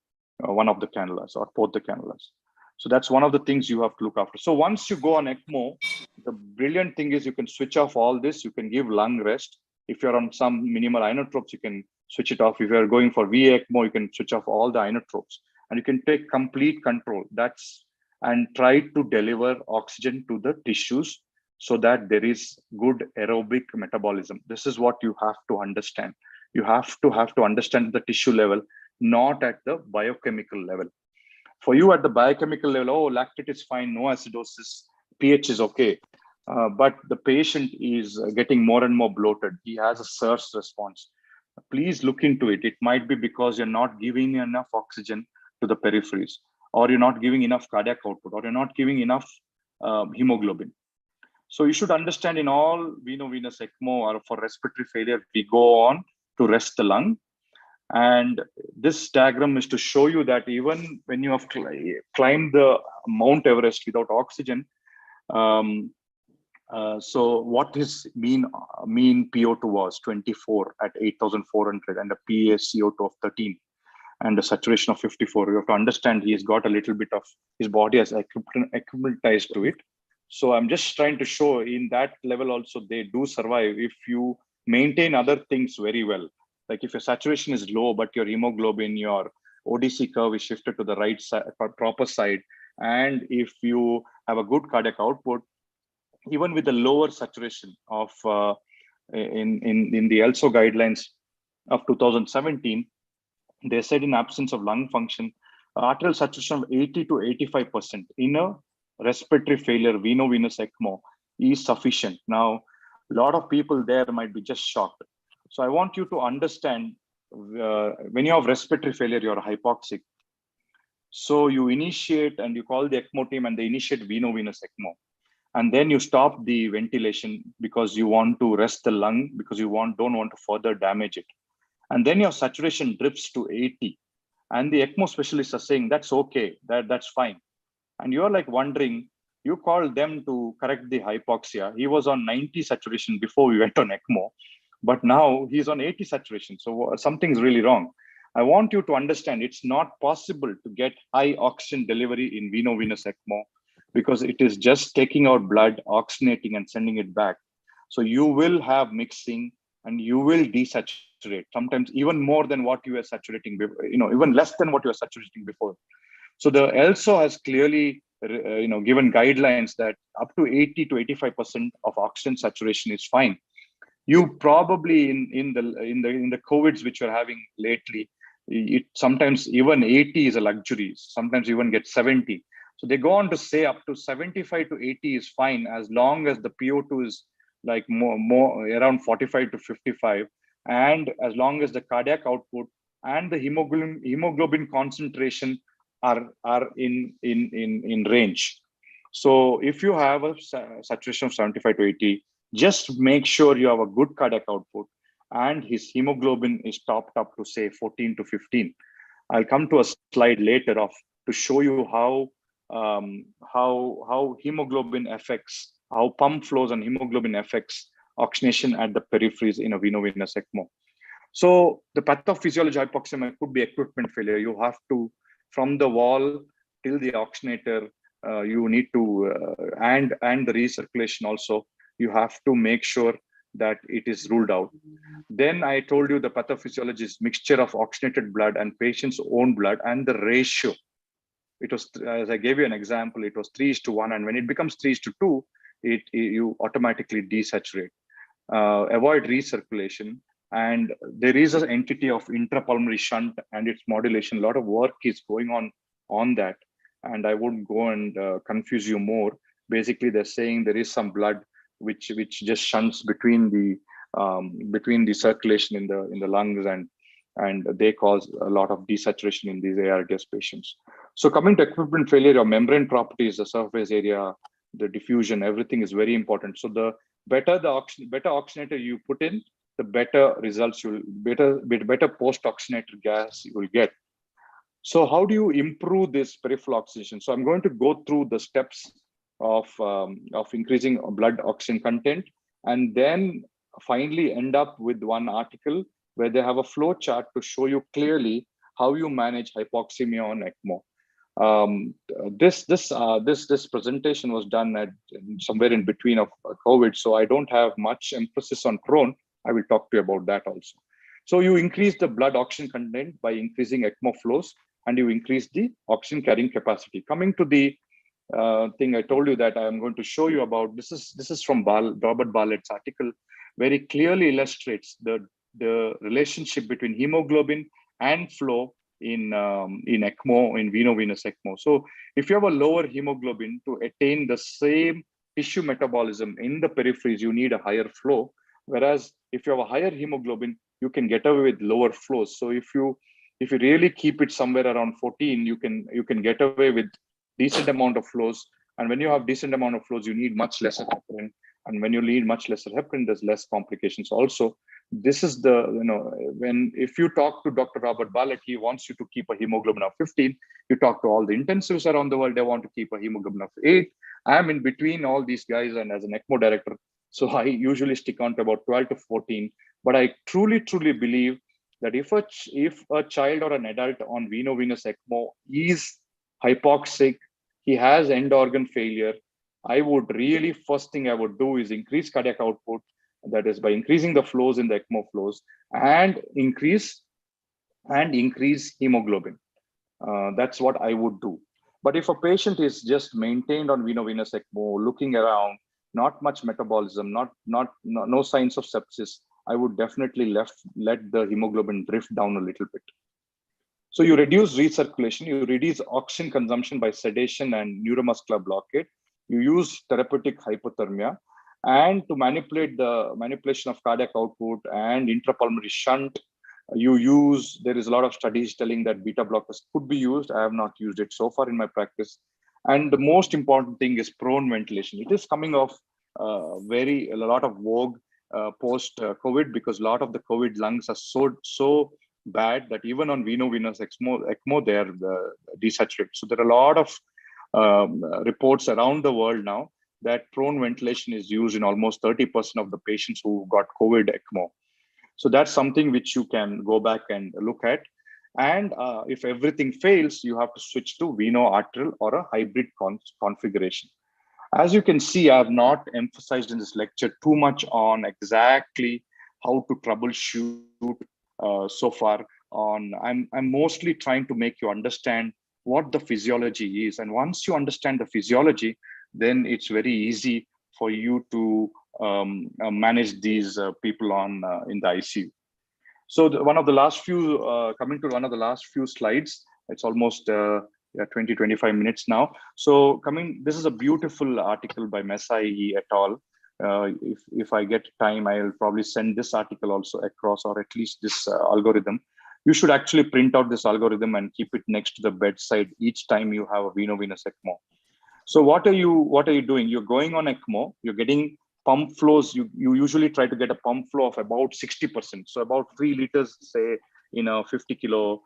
I: one of the cannulas or both the cannulas. So that's one of the things you have to look after. So once you go on ECMO, the brilliant thing is you can switch off all this. You can give lung rest. If you're on some minimal inotropes, you can switch it off. If you're going for VECMO, you can switch off all the inotropes. And you can take complete control. And try to deliver oxygen to the tissues so that there is good aerobic metabolism. This is what you have to understand. You have to understand the tissue level, not at the biochemical level. For you at the biochemical level, oh, lactate is fine, no acidosis, pH is okay. But the patient is getting more and more bloated. He has a SIRS response. Please look into it. It might be because you're not giving enough oxygen to the peripheries, or you're not giving enough cardiac output, or you're not giving enough hemoglobin. So you should understand, in all veno-venous ECMO or for respiratory failure, we go on to rest the lung. And this diagram is to show you that even when you have climbed the Mount Everest without oxygen, so what his mean PO2 was 24 at 8,400 and a PaCO2 of 13 and a saturation of 54. You have to understand he has got a little bit of, his body has acclimatized to it. So I'm just trying to show in that level also they do survive if you maintain other things very well. Like if your saturation is low, but your hemoglobin, your ODC curve is shifted to the right side, proper side. And if you have a good cardiac output, even with the lower saturation of in the ELSO guidelines of 2017, they said in absence of lung function, arterial saturation of 80 to 85% in a respiratory failure veno-venous ECMO is sufficient. Now, a lot of people there might be just shocked. So I want you to understand when you have respiratory failure, you're hypoxic. So you initiate and you call the ECMO team and they initiate veno-venous ECMO. And then you stop the ventilation because you want to rest the lung because you don't want to further damage it. And then your saturation drips to 80. And the ECMO specialists are saying, that's okay, that's fine. And you're like wondering, you called them to correct the hypoxia. He was on 90 saturation before we went on ECMO, but now he's on 80 saturation. So something's really wrong. I want you to understand it's not possible to get high oxygen delivery in veno-venous ECMO because it is just taking out blood, oxygenating and sending it back. So you will have mixing and you will desaturate, sometimes even more than what you were saturating before, even less than what you were saturating before. So the ELSO has clearly given guidelines that up to 80 to 85% of oxygen saturation is fine. You probably in the COVIDs which you're having lately, it sometimes even 80 is a luxury. Sometimes you even get 70. So they go on to say up to 75 to 80 is fine as long as the PO2 is like more around 45 to 55, and as long as the cardiac output and the hemoglobin concentration are in range. So if you have a saturation of 75 to 80, just make sure you have a good cardiac output and his hemoglobin is topped up to say 14 to 15. I'll come to a slide later to show you how hemoglobin affects, how pump flows and hemoglobin affects oxygenation at the peripheries in a veno-venous ECMO. So the pathophysiology hypoxemia could be equipment failure. You have to, from the wall till the oxygenator, you need to, and the recirculation also, you have to make sure that it is ruled out. Then I told you the pathophysiology is mixture of oxygenated blood and patient's own blood and the ratio. It was, as I gave you an example, it was 3:1, and when it becomes 3:2, you automatically desaturate. Avoid recirculation, and there is an entity of intrapulmonary shunt and its modulation. A lot of work is going on that, and I wouldn't go and confuse you more. Basically, they're saying there is some blood which just shunts between the circulation in the lungs, and they cause a lot of desaturation in these ARDS patients. So coming to equipment failure, your membrane properties, the surface area, the diffusion, everything is very important. So the better oxygenator you put in, the better results better post-oxygenator gas you will get. So how do you improve this peripheral oxygenation? So I'm going to go through the steps of increasing blood oxygen content, and then finally end up with one article where they have a flow chart to show you clearly how you manage hypoxemia on ECMO. This presentation was done at somewhere in between of COVID, so I don't have much emphasis on prone. I will talk to you about that also. So you increase the blood oxygen content by increasing ECMO flows, and you increase the oxygen carrying capacity. Coming to the thing I told you that I am going to show you about, this is from Robert Bartlett's article, very clearly illustrates the relationship between hemoglobin and flow in ECMO, in veno-venous ECMO. So if you have a lower hemoglobin, to attain the same tissue metabolism in the peripheries, you need a higher flow. Whereas if you have a higher hemoglobin, you can get away with lower flows. So if you really keep it somewhere around 14, you can get away with decent amount of flows. And when you have decent amount of flows, you need much lesser heparin. And when you need much lesser heparin, there's less complications also. This is the, if you talk to Dr. Robert Bartlett, he wants you to keep a hemoglobin of 15. You talk to all the intensives around the world, they want to keep a hemoglobin of 8. I'm in between all these guys, and as an ECMO director, so I usually stick on to about 12 to 14. But I truly believe that if a child or an adult on veno-venous ECMO is hypoxic, he has end organ failure, I would really, first thing I would do is increase cardiac output. That is by increasing the flows in the ECMO flows, and increase hemoglobin. That's what I would do. But if a patient is just maintained on veno-venous ECMO, looking around, not much metabolism, no signs of sepsis, I would definitely let the hemoglobin drift down a little bit. So you reduce recirculation, you reduce oxygen consumption by sedation and neuromuscular blockade. You use therapeutic hypothermia, and to manipulate the manipulation of cardiac output and intrapulmonary shunt, there is a lot of studies telling that beta blockers could be used. I have not used it so far in my practice. And the most important thing is prone ventilation. It is coming off a lot of vogue post COVID, because a lot of the COVID lungs are so bad that even on venous ECMO they are desaturated. So there are a lot of reports around the world now that prone ventilation is used in almost 30% of the patients who got COVID ECMO. So that's something which you can go back and look at. And if everything fails, you have to switch to veno-arterial or a hybrid configuration. As you can see, I have not emphasized in this lecture too much on exactly how to troubleshoot so far. I'm mostly trying to make you understand what the physiology is. And once you understand the physiology, then it's very easy for you to manage these people in the ICU. So coming to one of the last few slides, it's almost 20-25 minutes now. So this is a beautiful article by Messai et al. If I get time, I'll probably send this article also across, or at least this algorithm. You should actually print out this algorithm and keep it next to the bedside each time you have a venous ECMO. So what are you doing? You're going on ECMO, you're getting pump flows. You usually try to get a pump flow of about 60%. So about 3 liters, say, in a 50 kilo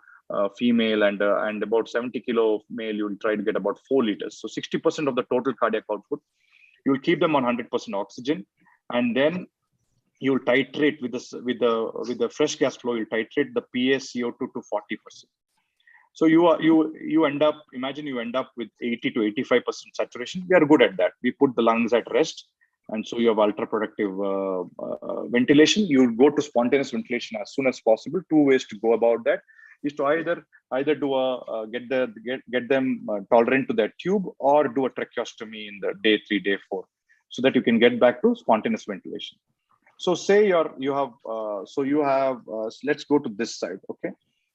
I: female, and about 70 kilo male, you'll try to get about 4 liters. So 60% of the total cardiac output. You'll keep them on 100% oxygen, and then you'll titrate with the fresh gas flow. You'll titrate the PaCO2 to 40%. So you end up with 80 to 85% saturation. We are good at that. We put the lungs at rest, and so you have ultra productive ventilation. You go to spontaneous ventilation as soon as possible. 2 ways to go about that is to either do get them tolerant to that tube, or do a tracheostomy in the day 3, day 4, so that you can get back to spontaneous ventilation. So say let's go to this side. Okay,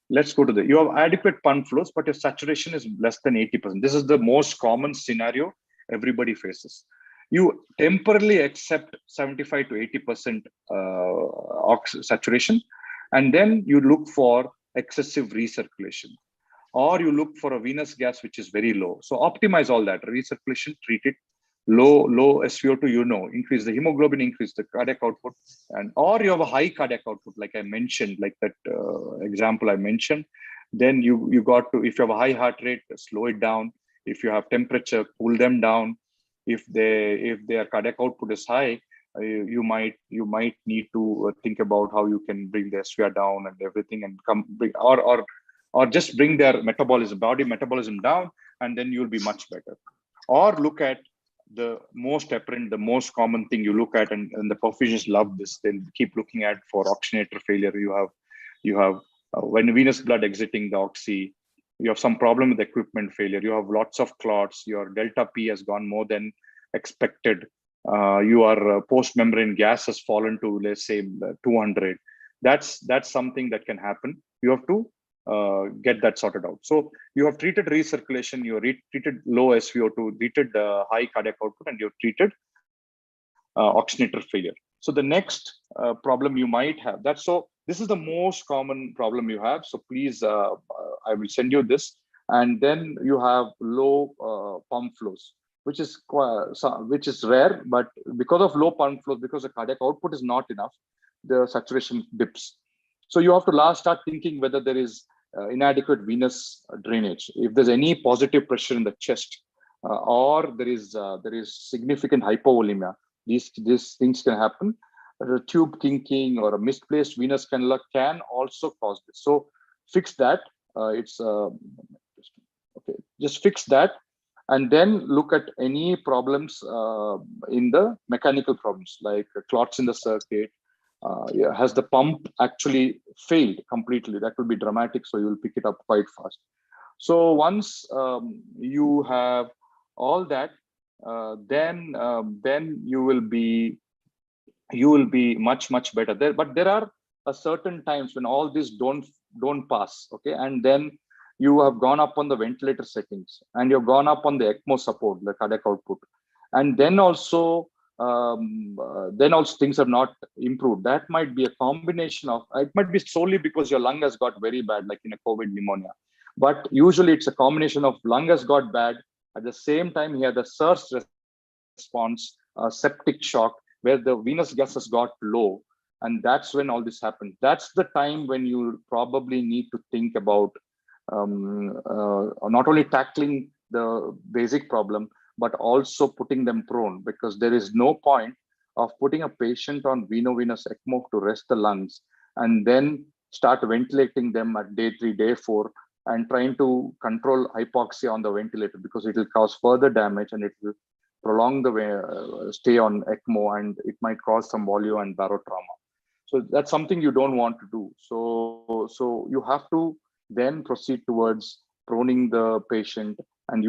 I: let's go to you have adequate pump flows, but your saturation is less than 80%. This is the most common scenario everybody faces. You temporarily accept 75 to 80% saturation, and then you look for excessive recirculation, or you look for a venous gas which is very low. So optimize all that. Recirculation, treat it. Low SVO2, increase the hemoglobin, increase the cardiac output, or you have a high cardiac output, like I mentioned, like that example I mentioned. Then you got to, if you have a high heart rate, slow it down. If you have temperature, cool them down. If their cardiac output is high, you might need to think about how you can bring the SVR down and everything, and or just bring their body metabolism down, and then you'll be much better. Or look at the most common thing you look at, and the perfusionists love this. They'll keep looking at for oxygenator failure. You have when venous blood exiting the oxy, you have some problem with equipment failure. You have lots of clots. Your delta P has gone more than expected. Your post-membrane gas has fallen to, let's say, 200. That's something that can happen. You have to get that sorted out. So you have treated recirculation, you treated low SVO2, treated high cardiac output, and you have treated oxygenator failure. So the next problem you might have, this is the most common problem you have. So please, I will send you this. And then you have low pump flows, which is rare, but because of low pump flows, because the cardiac output is not enough, the saturation dips. So you have to start thinking whether there is inadequate venous drainage. If there's any positive pressure in the chest, or there is significant hypovolemia, these things can happen. A tube kinking or a misplaced venous cannula can also cause this. So fix that. Just fix that, and then look at any problems in the mechanical problems, like clots in the circuit. Has the pump actually failed completely? That will be dramatic, so you will pick it up quite fast. So once you have all that, then you will be much better there. But there are certain times when all this don't pass. Okay, and then you have gone up on the ventilator settings, and you've gone up on the ECMO support, the cardiac output, and then also things have not improved. That might be a combination of, it might be solely because your lung has got very bad, like in a COVID pneumonia. But usually it's a combination of lung has got bad, at the same time he had a surge response, septic shock, where the venous gas has got low, And that's when all this happens. That's the time when you probably need to think about not only tackling the basic problem, but also putting them prone, because there is no point of putting a patient on veno-venous ECMO to rest the lungs and then start ventilating them at day 3, day 4, and trying to control hypoxia on the ventilator, because it will cause further damage and it will prolong the stay on ECMO, and it might cause some valve and barotrauma. So that's something you don't want to do. So you have to then proceed towards proning the patient and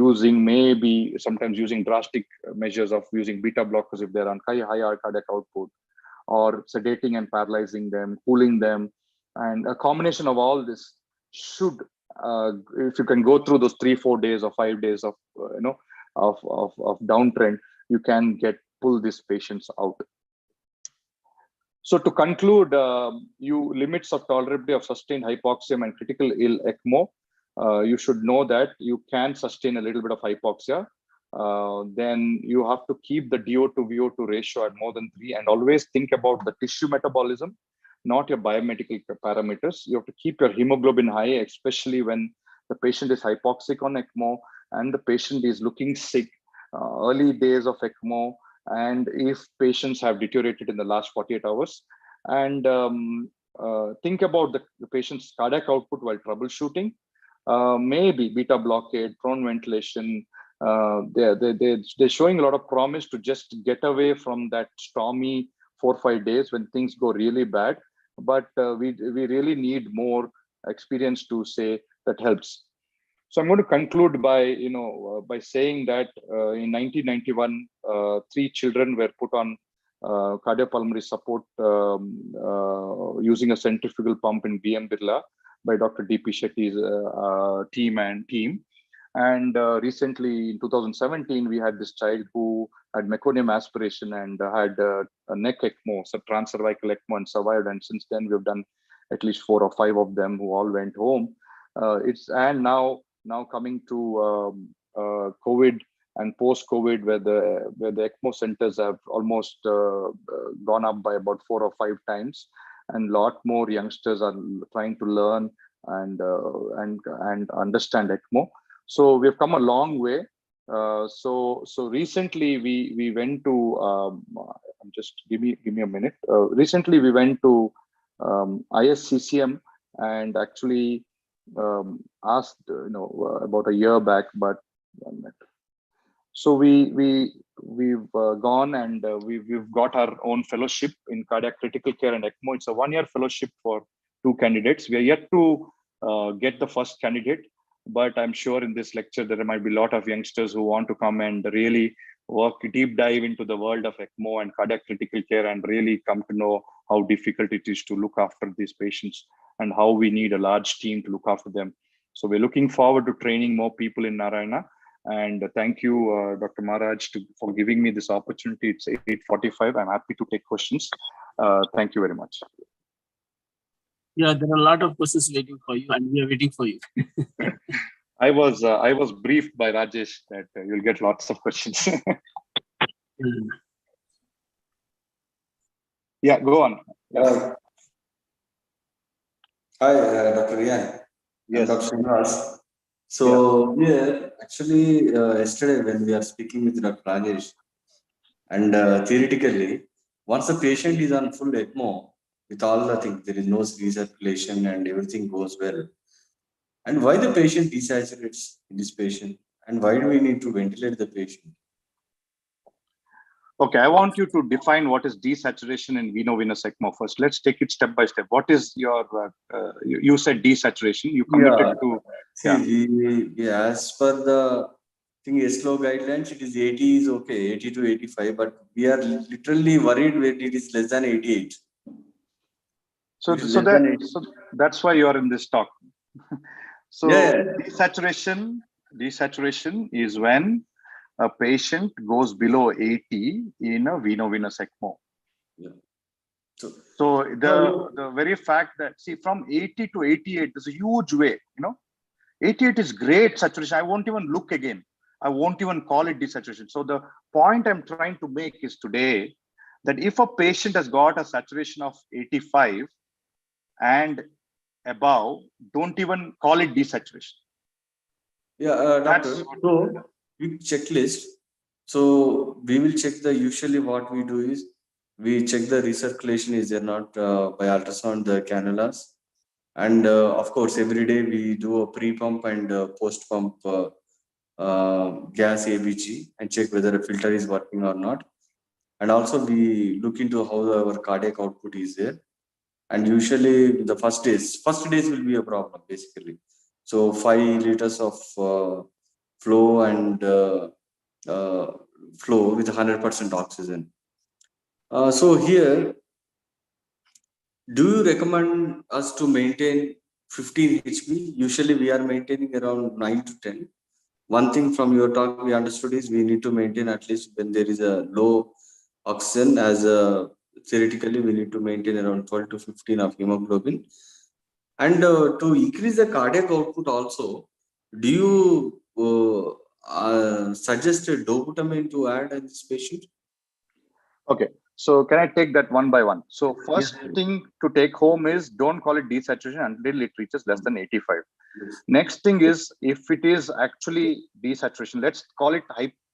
I: sometimes using drastic measures of using beta blockers if they're on high cardiac output, or sedating and paralyzing them, cooling them. And a combination of all this should, if you can go through those 3-4 days or 5 days of of downtrend, you can pull these patients out. So to conclude, limits of tolerability of sustained hypoxia and critical ill ECMO, you should know that you can sustain a little bit of hypoxia. Then you have to keep the DO to VO2 ratio at more than 3, and always think about the tissue metabolism, not your biomedical parameters. You have to keep your hemoglobin high, especially when the patient is hypoxic on ECMO and the patient is looking sick, early days of ECMO, and if patients have deteriorated in the last 48 hours. And think about the patient's cardiac output while troubleshooting. Maybe beta blockade, prone ventilation. They're showing a lot of promise to just get away from that stormy 4-5 days when things go really bad. But we really need more experience to say that helps. So I'm going to conclude by saying that in 1991, 3 children were put on cardiopulmonary support using a centrifugal pump in BM Birla by Dr. D.P. Shetty's team. And recently in 2017, we had this child who had meconium aspiration and had a neck ECMO, so transcervical ECMO, and survived. And since then, we've done at least 4 or 5 of them who all went home. And now coming to COVID and post-COVID, where the ECMO centers have almost gone up by about 4 or 5 times, and a lot more youngsters are trying to learn and understand ECMO. So we've come a long way. So recently we went to just give me a minute. Recently we went to ISCCM and actually asked about a year back, but so we've gone and we've got our own fellowship in cardiac critical care and ECMO. It's a 1-year fellowship for 2 candidates. We are yet to get the first candidate, but I'm sure in this lecture there might be a lot of youngsters who want to come and really deep dive into the world of ECMO and cardiac critical care and really come to know how difficult it is to look after these patients and how we need a large team to look after them. So we're looking forward to training more people in Narayana. And thank you, Dr. Maharaj, for giving me this opportunity. It's 8:45. I'm happy to take questions. Thank you very much.
H: Yeah, there are a lot of questions waiting for you, and we are waiting for you.
I: I was briefed by Rajesh that you'll get lots of questions. Yeah, go on.
J: Hi, Dr. Rian.
I: Yes.
J: Dr. Srinivas. So actually, yesterday when we are speaking with Dr. Rajesh, and theoretically, once the patient is on full ECMO, with all the things, there is no recirculation and everything goes well. And why the patient desaturates in this patient? And why do we need to ventilate the patient?
I: Okay, I want you to define what is desaturation in veno-venous ECMO first. Let's take it step by step. What is your, you said desaturation, you committed to...
J: As per the ESCLO guidelines, it is 80 is okay, 80 to 85, but we are literally worried when it is less than 88.
I: So that's why you are in this talk. So desaturation is when a patient goes below 80 in a veno-venous ECMO.
J: Yeah.
I: So the very fact that, see, from 80 to 88 is a huge way, 88 is great saturation. I won't even look again. I won't even call it desaturation. So the point I'm trying to make is today that if a patient has got a saturation of 85 and above, don't even call it desaturation.
J: Yeah, doctor. So quick checklist. So we will check usually what we do is we check the recirculation is there not by ultrasound the cannulas. And of course, every day we do a pre-pump and post-pump gas ABG and check whether a filter is working or not. And also we look into how our cardiac output is there. And usually the first days will be a problem basically. So 5 liters of flow and flow with 100% oxygen. So here, do you recommend us to maintain 15 HB? Usually we are maintaining around 9 to 10. One thing from your talk we understood is we need to maintain at least when there is a low oxygen, as theoretically we need to maintain around 12 to 15 of hemoglobin. And to increase the cardiac output also, do you suggest a dobutamine to add in this patient?
I: Okay, so can I take that one by one? So first thing to take home is don't call it desaturation until it reaches less than 85. Next thing is, if it is actually desaturation, let's call it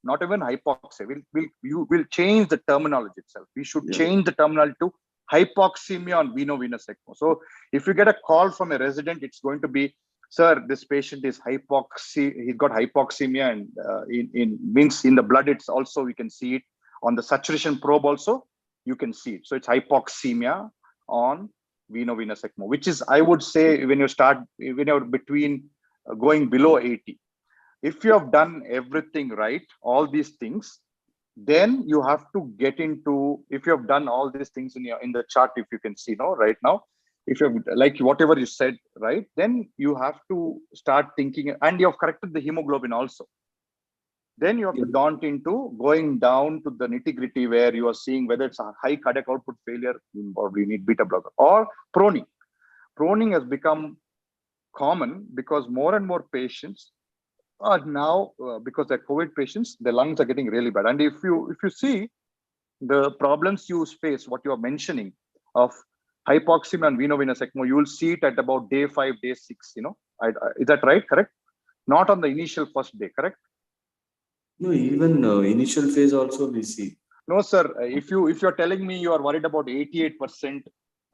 I: not even hypoxia. We'll change the terminology itself. We should change the terminology to hypoxemia on veno-venous ECMO. So if you get a call from a resident, it's going to be, sir, this patient is he's got hypoxemia, and means in the blood, it's also, we can see it on the saturation probe also, you can see it. So it's hypoxemia on veno-venous ECMO, which is, I would say, when you're between going below 80. If you have done everything right, all these things, then you have to get into, if you have done all these things in the chart, if you can see right now, if you have, like whatever you said, right, then you have to start thinking, and you have corrected the hemoglobin also. Then you have to gone into going down to the nitty-gritty where you are seeing whether it's a high cardiac output failure or we need beta blocker or proning. Proning has become common because more and more patients are now, because they're COVID patients, their lungs are getting really bad. And if you see the problems you face, what you are mentioning of hypoxemia and veno-venous ECMO, you will see it at about day 5, day 6. Is that right? Correct? Not on the initial first day, correct?
J: No, even initial phase also we see.
I: No, sir. If you're telling me you are worried about 88%,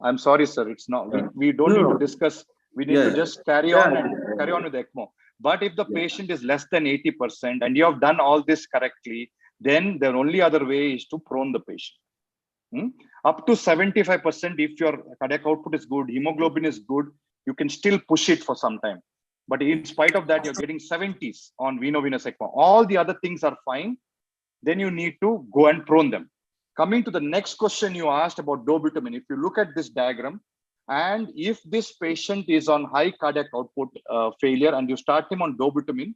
I: I'm sorry, sir. It's not. We don't need to discuss. We need to just carry on with ECMO. But if the patient is less than 80% and you have done all this correctly, then the only other way is to prone the patient. Up to 75%, if your cardiac output is good, hemoglobin is good, you can still push it for some time. But in spite of that, you're getting 70s on veno-venous ECMO. All the other things are fine. Then you need to go and prone them. Coming to the next question you asked about dobutamine, if you look at this diagram, and if this patient is on high cardiac output failure and you start him on dobutamine,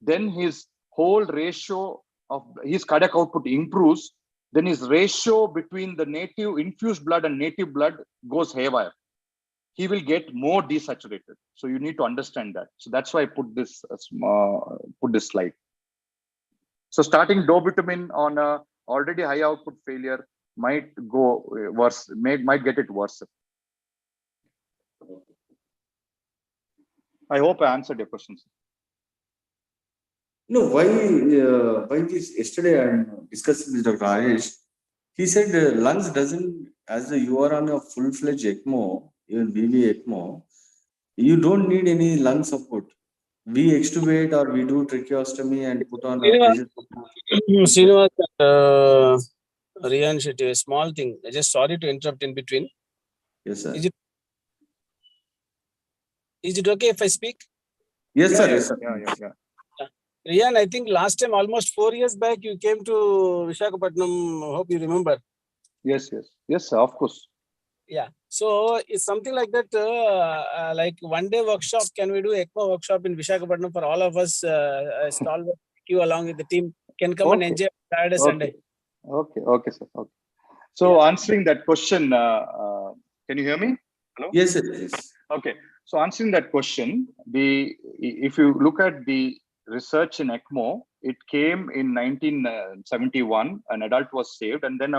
I: then his whole ratio of his cardiac output improves. Then his ratio between the native infused blood and native blood goes haywire. He will get more desaturated. So you need to understand that. So that's why I put this slide. So starting dobutamine on a already high output failure might go worse, might get it worse. I hope I answered your questions.
J: No, why this yesterday I'm discussing with Dr. Rajesh. He said lungs doesn't, as you are on a full-fledged ECMO, even VV ECMO, you don't need any lung support. We extubate or we do tracheostomy and put on a pressure.
H: Srinivas, Riyan Shetty, a small thing. I just sorry to interrupt in between.
J: Yes, sir.
H: Is it okay if I speak?
J: Yes, sir. Yes, sir.
I: Yeah.
H: Riyan, I think last time, almost 4 years back, you came to Visakhapatnam. Hope you remember.
I: Yes, sir, of course.
H: Yeah. So it's something like that, like one day workshop. Can we do ECMO workshop in Visakhapatnam for all of us? Stalwart, you along with the team can come and enjoy Saturday, Sunday.
I: Okay, sir. Okay. So answering that question, can you hear me? Hello?
J: Yes, sir. Yes.
I: Okay. So answering that question, if you look at the research in ECMO, it came in 1971. An adult was saved, and then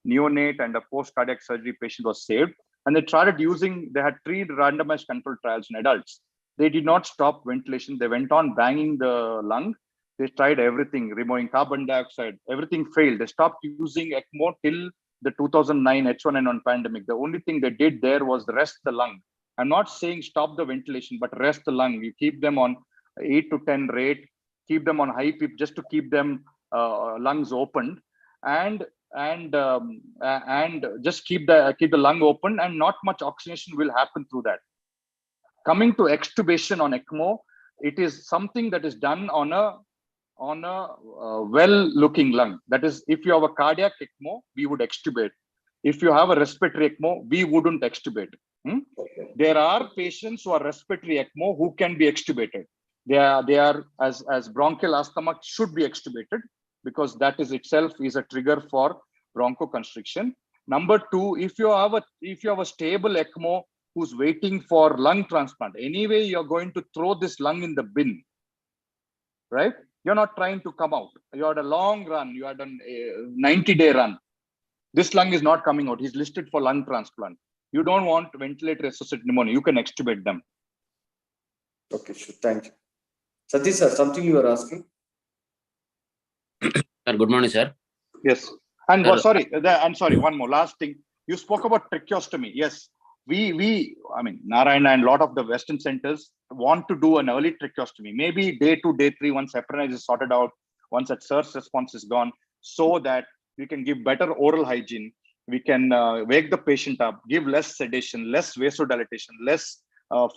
I: neonate and a post-cardiac surgery patient was saved. And they had 3 randomized controlled trials in adults. They did not stop ventilation. They went on banging the lung. They tried everything, removing carbon dioxide, everything failed. They stopped using ECMO till the 2009 H1N1 pandemic. The only thing they did there was rest the lung. I'm not saying stop the ventilation, but rest the lung. You keep them on 8 to 10 rate, keep them on high PEEP just to keep them lungs opened, and just keep the lung open, and not much oxygenation will happen through that. Coming to extubation on ECMO, it is something that is done on a well-looking lung. That is, if you have a cardiac ECMO, we would extubate. If you have a respiratory ECMO, we wouldn't extubate. There are patients who are respiratory ECMO who can be extubated. They are as bronchial asthma should be extubated, because that is itself is a trigger for bronchoconstriction. Number 2, if you have a stable ECMO who's waiting for lung transplant, anyway you're going to throw this lung in the bin, right? You're not trying to come out. You had a long run. You had a 90-day run. This lung is not coming out. He's listed for lung transplant. You don't want ventilator-associated pneumonia. You can extubate them.
J: Okay, sure. Thank you. Satish sir, something you were asking?
E: Sir, good morning, sir.
I: Yes. And
E: Sir,
I: I'm sorry, one more last thing. You spoke about tracheostomy. Yes. I mean, Narayana and a lot of the Western centers want to do an early tracheostomy. Maybe day 2, day 3, once heparinase is sorted out, once that surge response is gone, so that we can give better oral hygiene. We can wake the patient up, give less sedation, less vasodilatation, less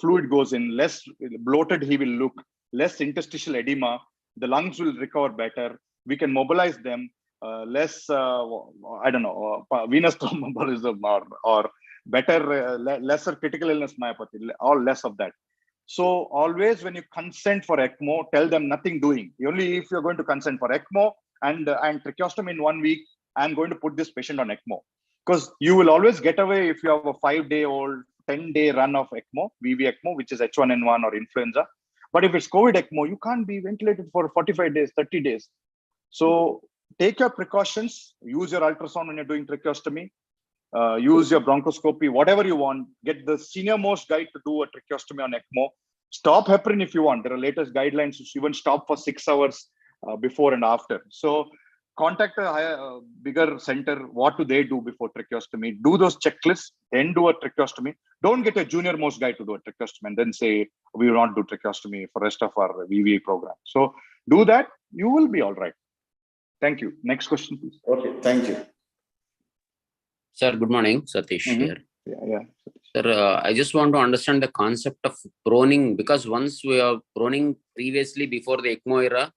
I: fluid goes in, less bloated he will look, less interstitial edema. The lungs will recover better. We can mobilize them, less, venous thromboembolism or better, lesser critical illness myopathy, all less of that. So always when you consent for ECMO, tell them nothing doing. Only if you're going to consent for ECMO and tracheostomy in 1 week, I'm going to put this patient on ECMO. Because you will always get away if you have a 5-day-old, 10-day run of ECMO, VV ECMO, which is H1N1 or influenza. But if it's COVID ECMO, you can't be ventilated for 45 days, 30 days. So take your precautions, use your ultrasound when you're doing tracheostomy, use your bronchoscopy, whatever you want. Get the senior most guy to do a tracheostomy on ECMO. Stop heparin if you want. There are latest guidelines to even stop for 6 hours before and after. So contact a bigger center. What do they do before tracheostomy? Do those checklists, then do a tracheostomy. Don't get a junior most guy to do a tracheostomy and then say, we will not do tracheostomy for rest of our VVA program. So do that, you will be all right. Thank you. Next question, please.
J: Okay, thank you.
E: Sir, good morning. Satish here.
I: Yeah.
E: Sir, I just want to understand the concept of proning, because once we are proning previously before the ECMO era,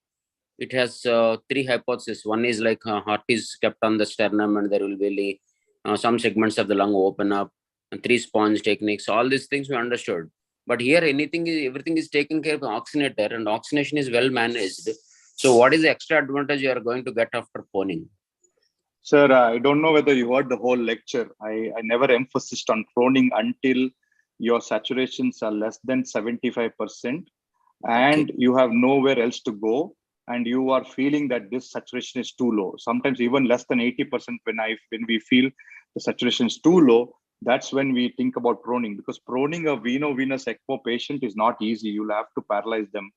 E: it has 3 hypotheses. One is like heart is kept on the sternum and there will be some segments of the lung open up, and 3 sponge techniques. All these things we understood. But here everything is taken care of oxygenator, and oxygenation is well managed. So what is the extra advantage you are going to get after proning?
I: Sir, I don't know whether you heard the whole lecture. I never emphasized on proning until your saturations are less than 75% and you have nowhere else to go, and you are feeling that this saturation is too low. Sometimes even less than 80% when we feel the saturation is too low, that's when we think about proning, because proning a venous ECMO patient is not easy. You'll have to paralyze them.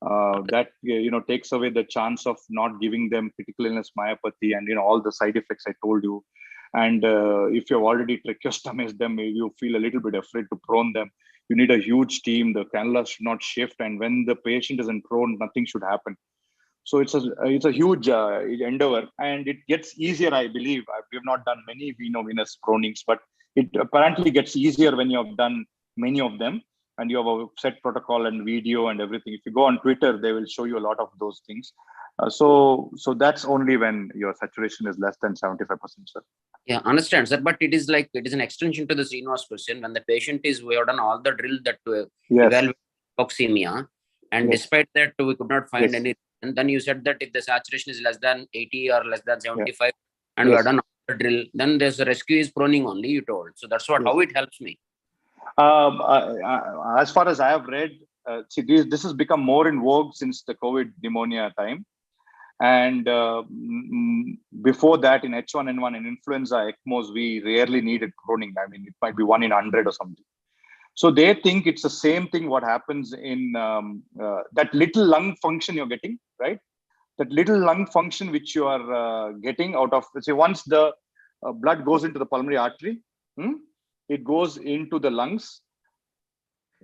I: That takes away the chance of not giving them critical illness myopathy and all the side effects I told you. And if you've already tracheostomized them, you feel a little bit afraid to prone them. You need a huge team. The cannula should not shift, and when the patient is in prone, nothing should happen. So it's a huge endeavor, and it gets easier, I believe. We have not done many venous pronings, but it apparently gets easier when you have done many of them, and you have a set protocol and video and everything. If you go on Twitter, they will show you a lot of those things. So that's only when your saturation is less than 75%, sir.
E: Yeah, understand, sir. But it is an extension to the Srinivas question. When the patient we have done all the drill that to evaluate hypoxemia, and despite that we could not find any. And then you said that if the saturation is less than 80 or less than 75, and we have done all the drill, then there's a rescue is proning only, you told. So that's how it helps me.
I: As far as I have read, this has become more in vogue since the COVID pneumonia time. And before that, in H1N1 and influenza ECMOs, we rarely needed proning. I mean, it might be 1 in 100 or something. So they think it's the same thing what happens in that little lung function you're getting, right? That little lung function which you are getting out of, let's say, once the blood goes into the pulmonary artery, it goes into the lungs.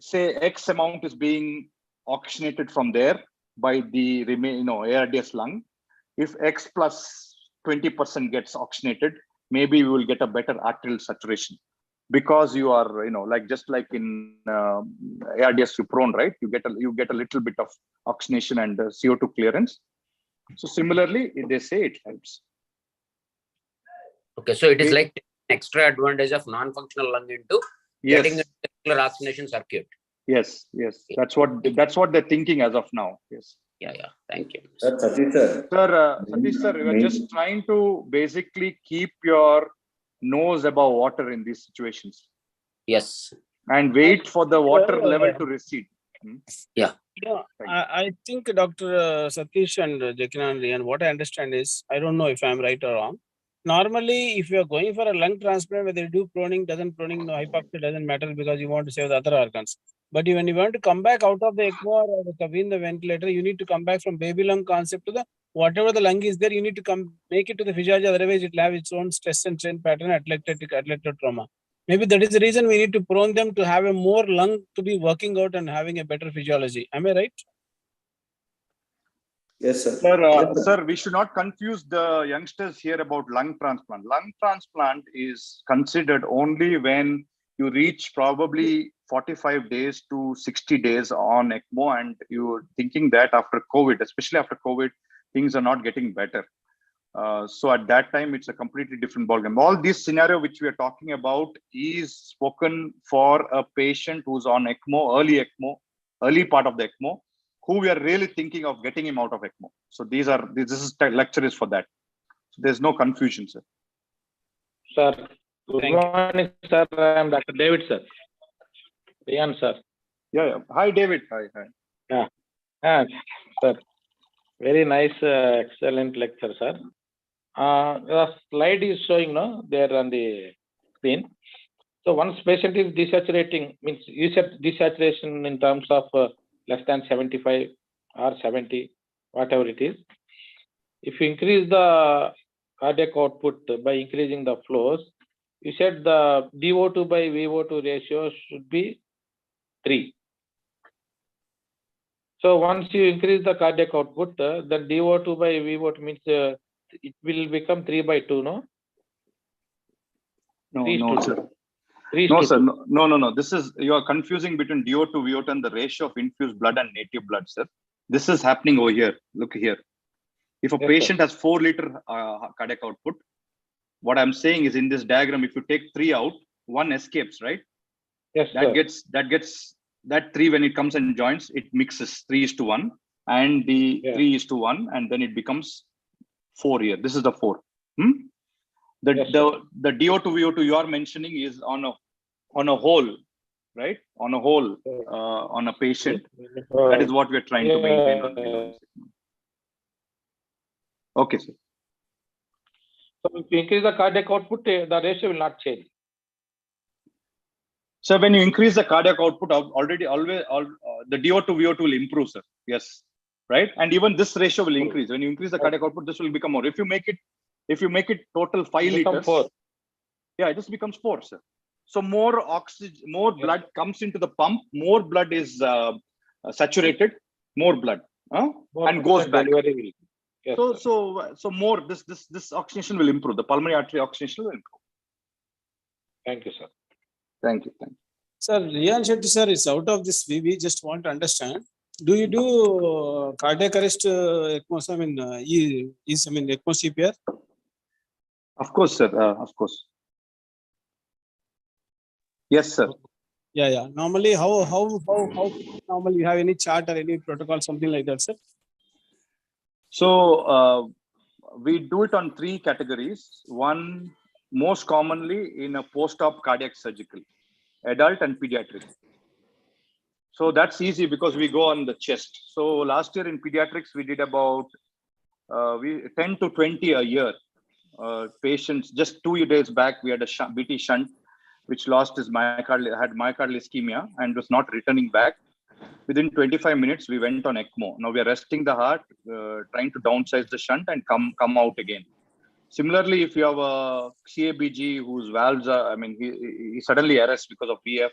I: Say X amount is being oxygenated from there by the ARDS lung. If X plus 20% gets oxygenated, maybe we will get a better arterial saturation, because you are, like just like in ARDS you prone, right? You get a little bit of oxygenation and CO2 clearance. So similarly, they say it helps.
E: Okay, so it is like extra advantage of non-functional lung into getting a particular oxygenation circuit.
I: Yes. That's what they're thinking as of now. Yes.
E: Yeah. Thank you.
J: Satish sir.
I: Satish sir, we are just trying to basically keep your nose above water in these situations.
E: Yes.
I: And wait for the water level to recede.
H: Yeah, I think Dr. Satish and Jakinan, and what I understand is, I don't know if I'm right or wrong. Normally, if you are going for a lung transplant, whether you do proning, no hypoxia doesn't matter, because you want to save the other organs. But when you want to come back out of the ECMO or in the ventilator, you need to come back from baby lung concept to the whatever the lung is there. You need to make it to the physiology. Otherwise, it will have its own stress and strain pattern, atlectic trauma. Maybe that is the reason we need to prone them to have a more lung to be working out and having a better physiology. Am I right?
J: Yes, sir.
I: Sir, we should not confuse the youngsters here about lung transplant. Lung transplant is considered only when you reach probably 45 days to 60 days on ECMO, and you're thinking that after COVID, especially after COVID, things are not getting better. So at that time, it's a completely different ballgame. All this scenario which we are talking about is spoken for a patient who's on ECMO, early part of the ECMO, who we are really thinking of getting him out of ECMO. So this is lecture is for that. So there's no confusion, sir.
G: Sir, good morning, sir. I am Dr. David, sir. Rian, sir.
I: Yeah. Hi, David. Hi.
G: Yeah. Sir, very nice, excellent lecture, sir. The slide is showing there on the screen. So once patient is desaturating, means you said desaturation in terms of less than 75 or 70, whatever it is. If you increase the cardiac output by increasing the flows, you said the DO2 by VO2 ratio should be 3. So once you increase the cardiac output, then DO2 by VO2 means it will become 3 by 2, no?
I: No, sir. No, sir. No. You are confusing between DO2, VO2 and the ratio of infused blood and native blood, sir. This is happening over here. Look here. If a patient has 4 liter cardiac output, what I'm saying is, in this diagram, if you take 3 out, 1 escapes, right?
G: Yes,
I: that 3, when it comes and joins, it mixes 3:1, and the 3:1, and then it becomes 4 here. This is the 4. The DO2 VO2 you are mentioning is on a whole, right? On a whole, on a patient. That is what we are trying to maintain on the. Okay, sir.
G: So if you increase the cardiac output, the ratio will not change.
I: So when you increase the cardiac output, the DO2 VO2 will improve, sir. Yes, right. And even this ratio will increase. When you increase the cardiac output, this will become more. If you make it total 5 liters,
G: 4.
I: Yeah, it just becomes 4, sir. So more oxygen, more blood comes into the pump. More blood is saturated. More blood, and goes back.
G: Yes,
I: so more this oxygenation will improve. The pulmonary artery oxygenation will improve.
G: Thank you, sir.
I: Thank you.
H: Sir, Rian Shetty, sir, is out of this. We just want to understand. Do you do cardiac arrest ECMO? ECMO CPR?
I: Of course, sir. Of course. Yes, sir.
H: Yeah. Normally, how normally you have any chart or any protocol, something like that, sir?
I: So we do it on 3 categories. One, most commonly in a post-op cardiac surgical, adult and pediatric. So that's easy because we go on the chest. So last year in pediatrics, we did about we 10 to 20 a year. Patients, just 2 days back, we had a BT shunt, which lost his had myocardial ischemia and was not returning back. Within 25 minutes, we went on ECMO. Now we are resting the heart, trying to downsize the shunt and come out again. Similarly, if you have a CABG whose valves are, he suddenly arrests because of VF,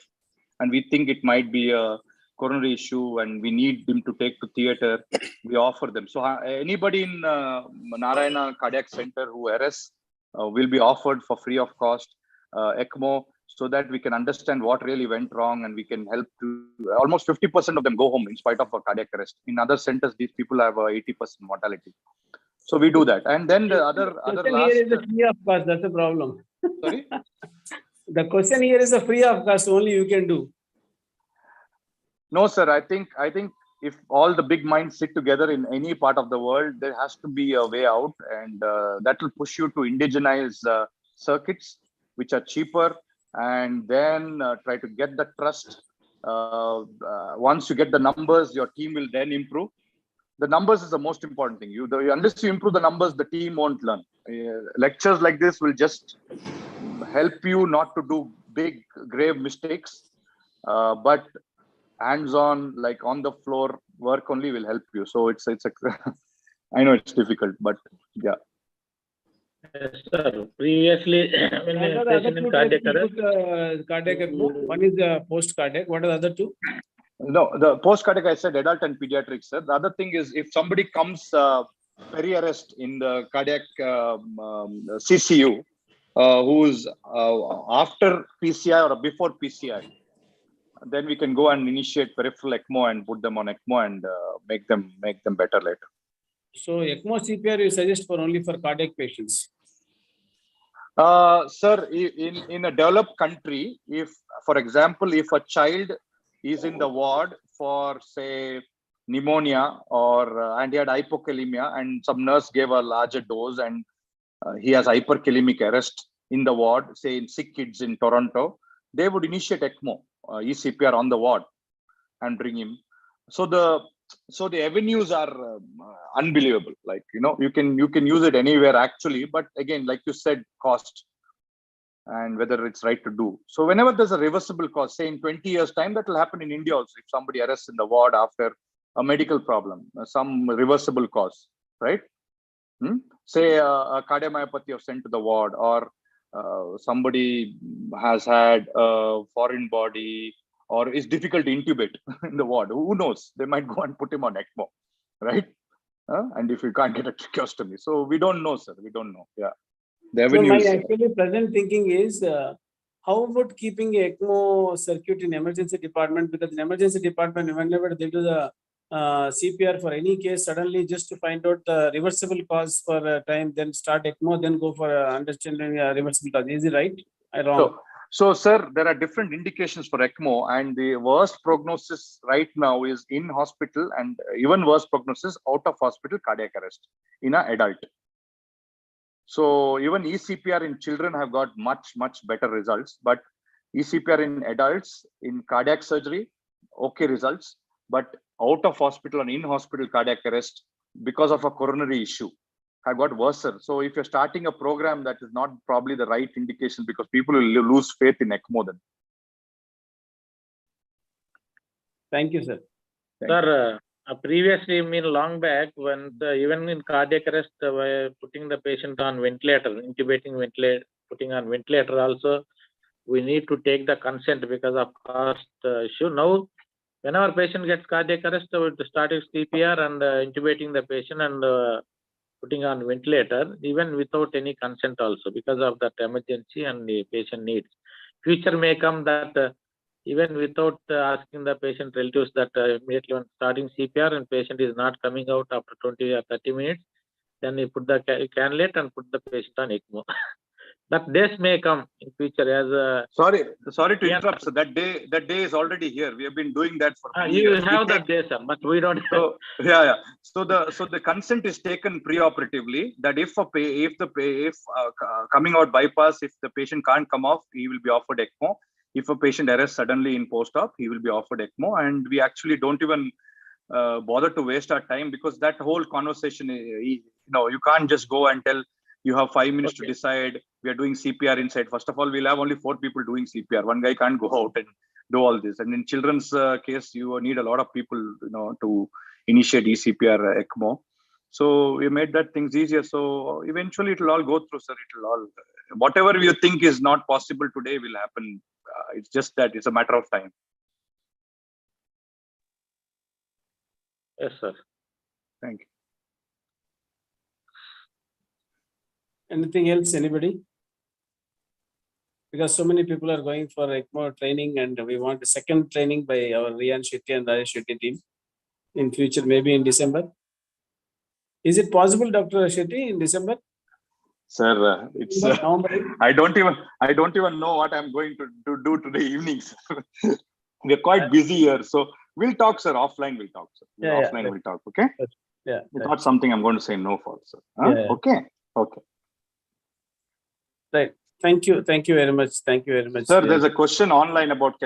I: and we think it might be a coronary issue and we need him to take to theater, we offer them. So anybody in Narayana Cardiac Center who arrests will be offered for free of cost ECMO, so that we can understand what really went wrong and we can help to almost 50% of them go home in spite of a cardiac arrest. In other centers, these people have a 80% mortality. So we do that. And then the other last...
H: Here is a free of cost, that's a problem.
I: Sorry?
H: The question here is a free of cost, only you can do.
I: No, sir. I think if all the big minds sit together in any part of the world, there has to be a way out, and that will push you to indigenize circuits which are cheaper, and then try to get the trust. Once you get the numbers, your team will then improve. The numbers is the most important thing. Unless you improve the numbers, the team won't learn. Lectures like this will just help you not to do big, grave mistakes, but hands-on, like on the floor work only will help you. So it's a I know it's difficult, but yeah.
G: Yes, sir. Previously, when a patient in cardiac arrest,
H: cardiac ECMO. One is the post-cardiac. What are the other two?
I: No, the post-cardiac, I said adult and pediatric, sir. The other thing is if somebody comes peri-arrest in the cardiac CCU, who's after PCI or before PCI, then we can go and initiate peripheral ECMO and put them on ECMO and make them better later.
H: So ECMO CPR you suggest only for cardiac patients?
I: Sir, in a developed country, if, for example, if a child is in the ward for, say, pneumonia or and he had hypokalemia and some nurse gave a larger dose and he has hyperkalemic arrest in the ward, say in sick kids in Toronto, they would initiate ECMO, ECPR on the ward and bring him. So the avenues are unbelievable. Like, you can use it anywhere actually, but again, like you said, cost and whether it's right to do. So whenever there's a reversible cause, say in 20 years time, that will happen in India also. If somebody arrests in the ward after a medical problem, some reversible cause, right? Say a cardiomyopathy of sent to the ward, or somebody has had a foreign body, or it's difficult to intubate in the ward. Who knows? They might go and put him on ECMO, right? And if you can't get a tracheostomy. So we don't know, sir. We don't know. Yeah.
H: So my actually present thinking is, how about keeping a ECMO circuit in emergency department? Because in emergency department, whenever they do the CPR for any case, suddenly just to find out the reversible cause for a time, then start ECMO, then go for understanding reversible cause. Is it right? I wrong?
I: So, sir, there are different indications for ECMO, and the worst prognosis right now is in hospital, and even worse prognosis out of hospital cardiac arrest in an adult. So even eCPR in children have got much better results, but eCPR in adults in cardiac surgery, okay results, but out of hospital and in hospital cardiac arrest because of a coronary issue have got worse. So if you're starting a program, that is not probably the right indication, because people will lose faith in ECMO then.
H: Thank you, sir.
G: Sir, previously, long back, when even in cardiac arrest, putting the patient on ventilator, intubating ventilator, putting on ventilator also, we need to take the consent because of cost issue. Now, whenever patient gets cardiac arrest, we starting CPR and intubating the patient and putting on ventilator, even without any consent also, because of that emergency and the patient needs. Future may come that even without asking the patient relatives, that immediately when starting CPR and patient is not coming out after 20 or 30 minutes, then you put the cannulate and put the patient on ECMO. That days may come in future as a... Sorry
I: to interrupt, sir. That day is already here. We have been doing that for
G: you
I: years.
G: have that day, sir, but we don't.
I: So yeah. So the consent is taken preoperatively, that if coming out bypass, if the patient can't come off, he will be offered ECMO. If a patient arrests suddenly in post-op, he will be offered ECMO, and we actually don't even bother to waste our time, because that whole conversation, you can't just go and tell you have 5 minutes to decide. We are doing CPR inside. First of all, we'll have only 4 people doing CPR. One guy can't go out and do all this. And in children's case, you need a lot of people, to initiate ECPR ECMO. So we made that things easier. So eventually it will all go through, sir. It will all, whatever you think is not possible today will happen. It's just that it's a matter of time.
G: Yes, sir.
I: Thank you.
H: Anything else, anybody? Because so many people are going for ECMO training, and we want a second training by our Riyan Shetty and Rajesh Shetty team in future, maybe in December. Is it possible, Dr. Shetty, in December?
I: Sir, it's I don't even know what I'm going to do today evening, sir. We're quite busy here, so we'll talk, sir. Offline, we'll talk, sir. Offline, we'll talk. Okay.
H: Yeah.
I: It's not something I'm going to say no for, sir. Huh?
H: Yeah.
I: Okay.
H: Right. Thank you. Thank you very much. Thank you very much.
I: Sir, there's a question online about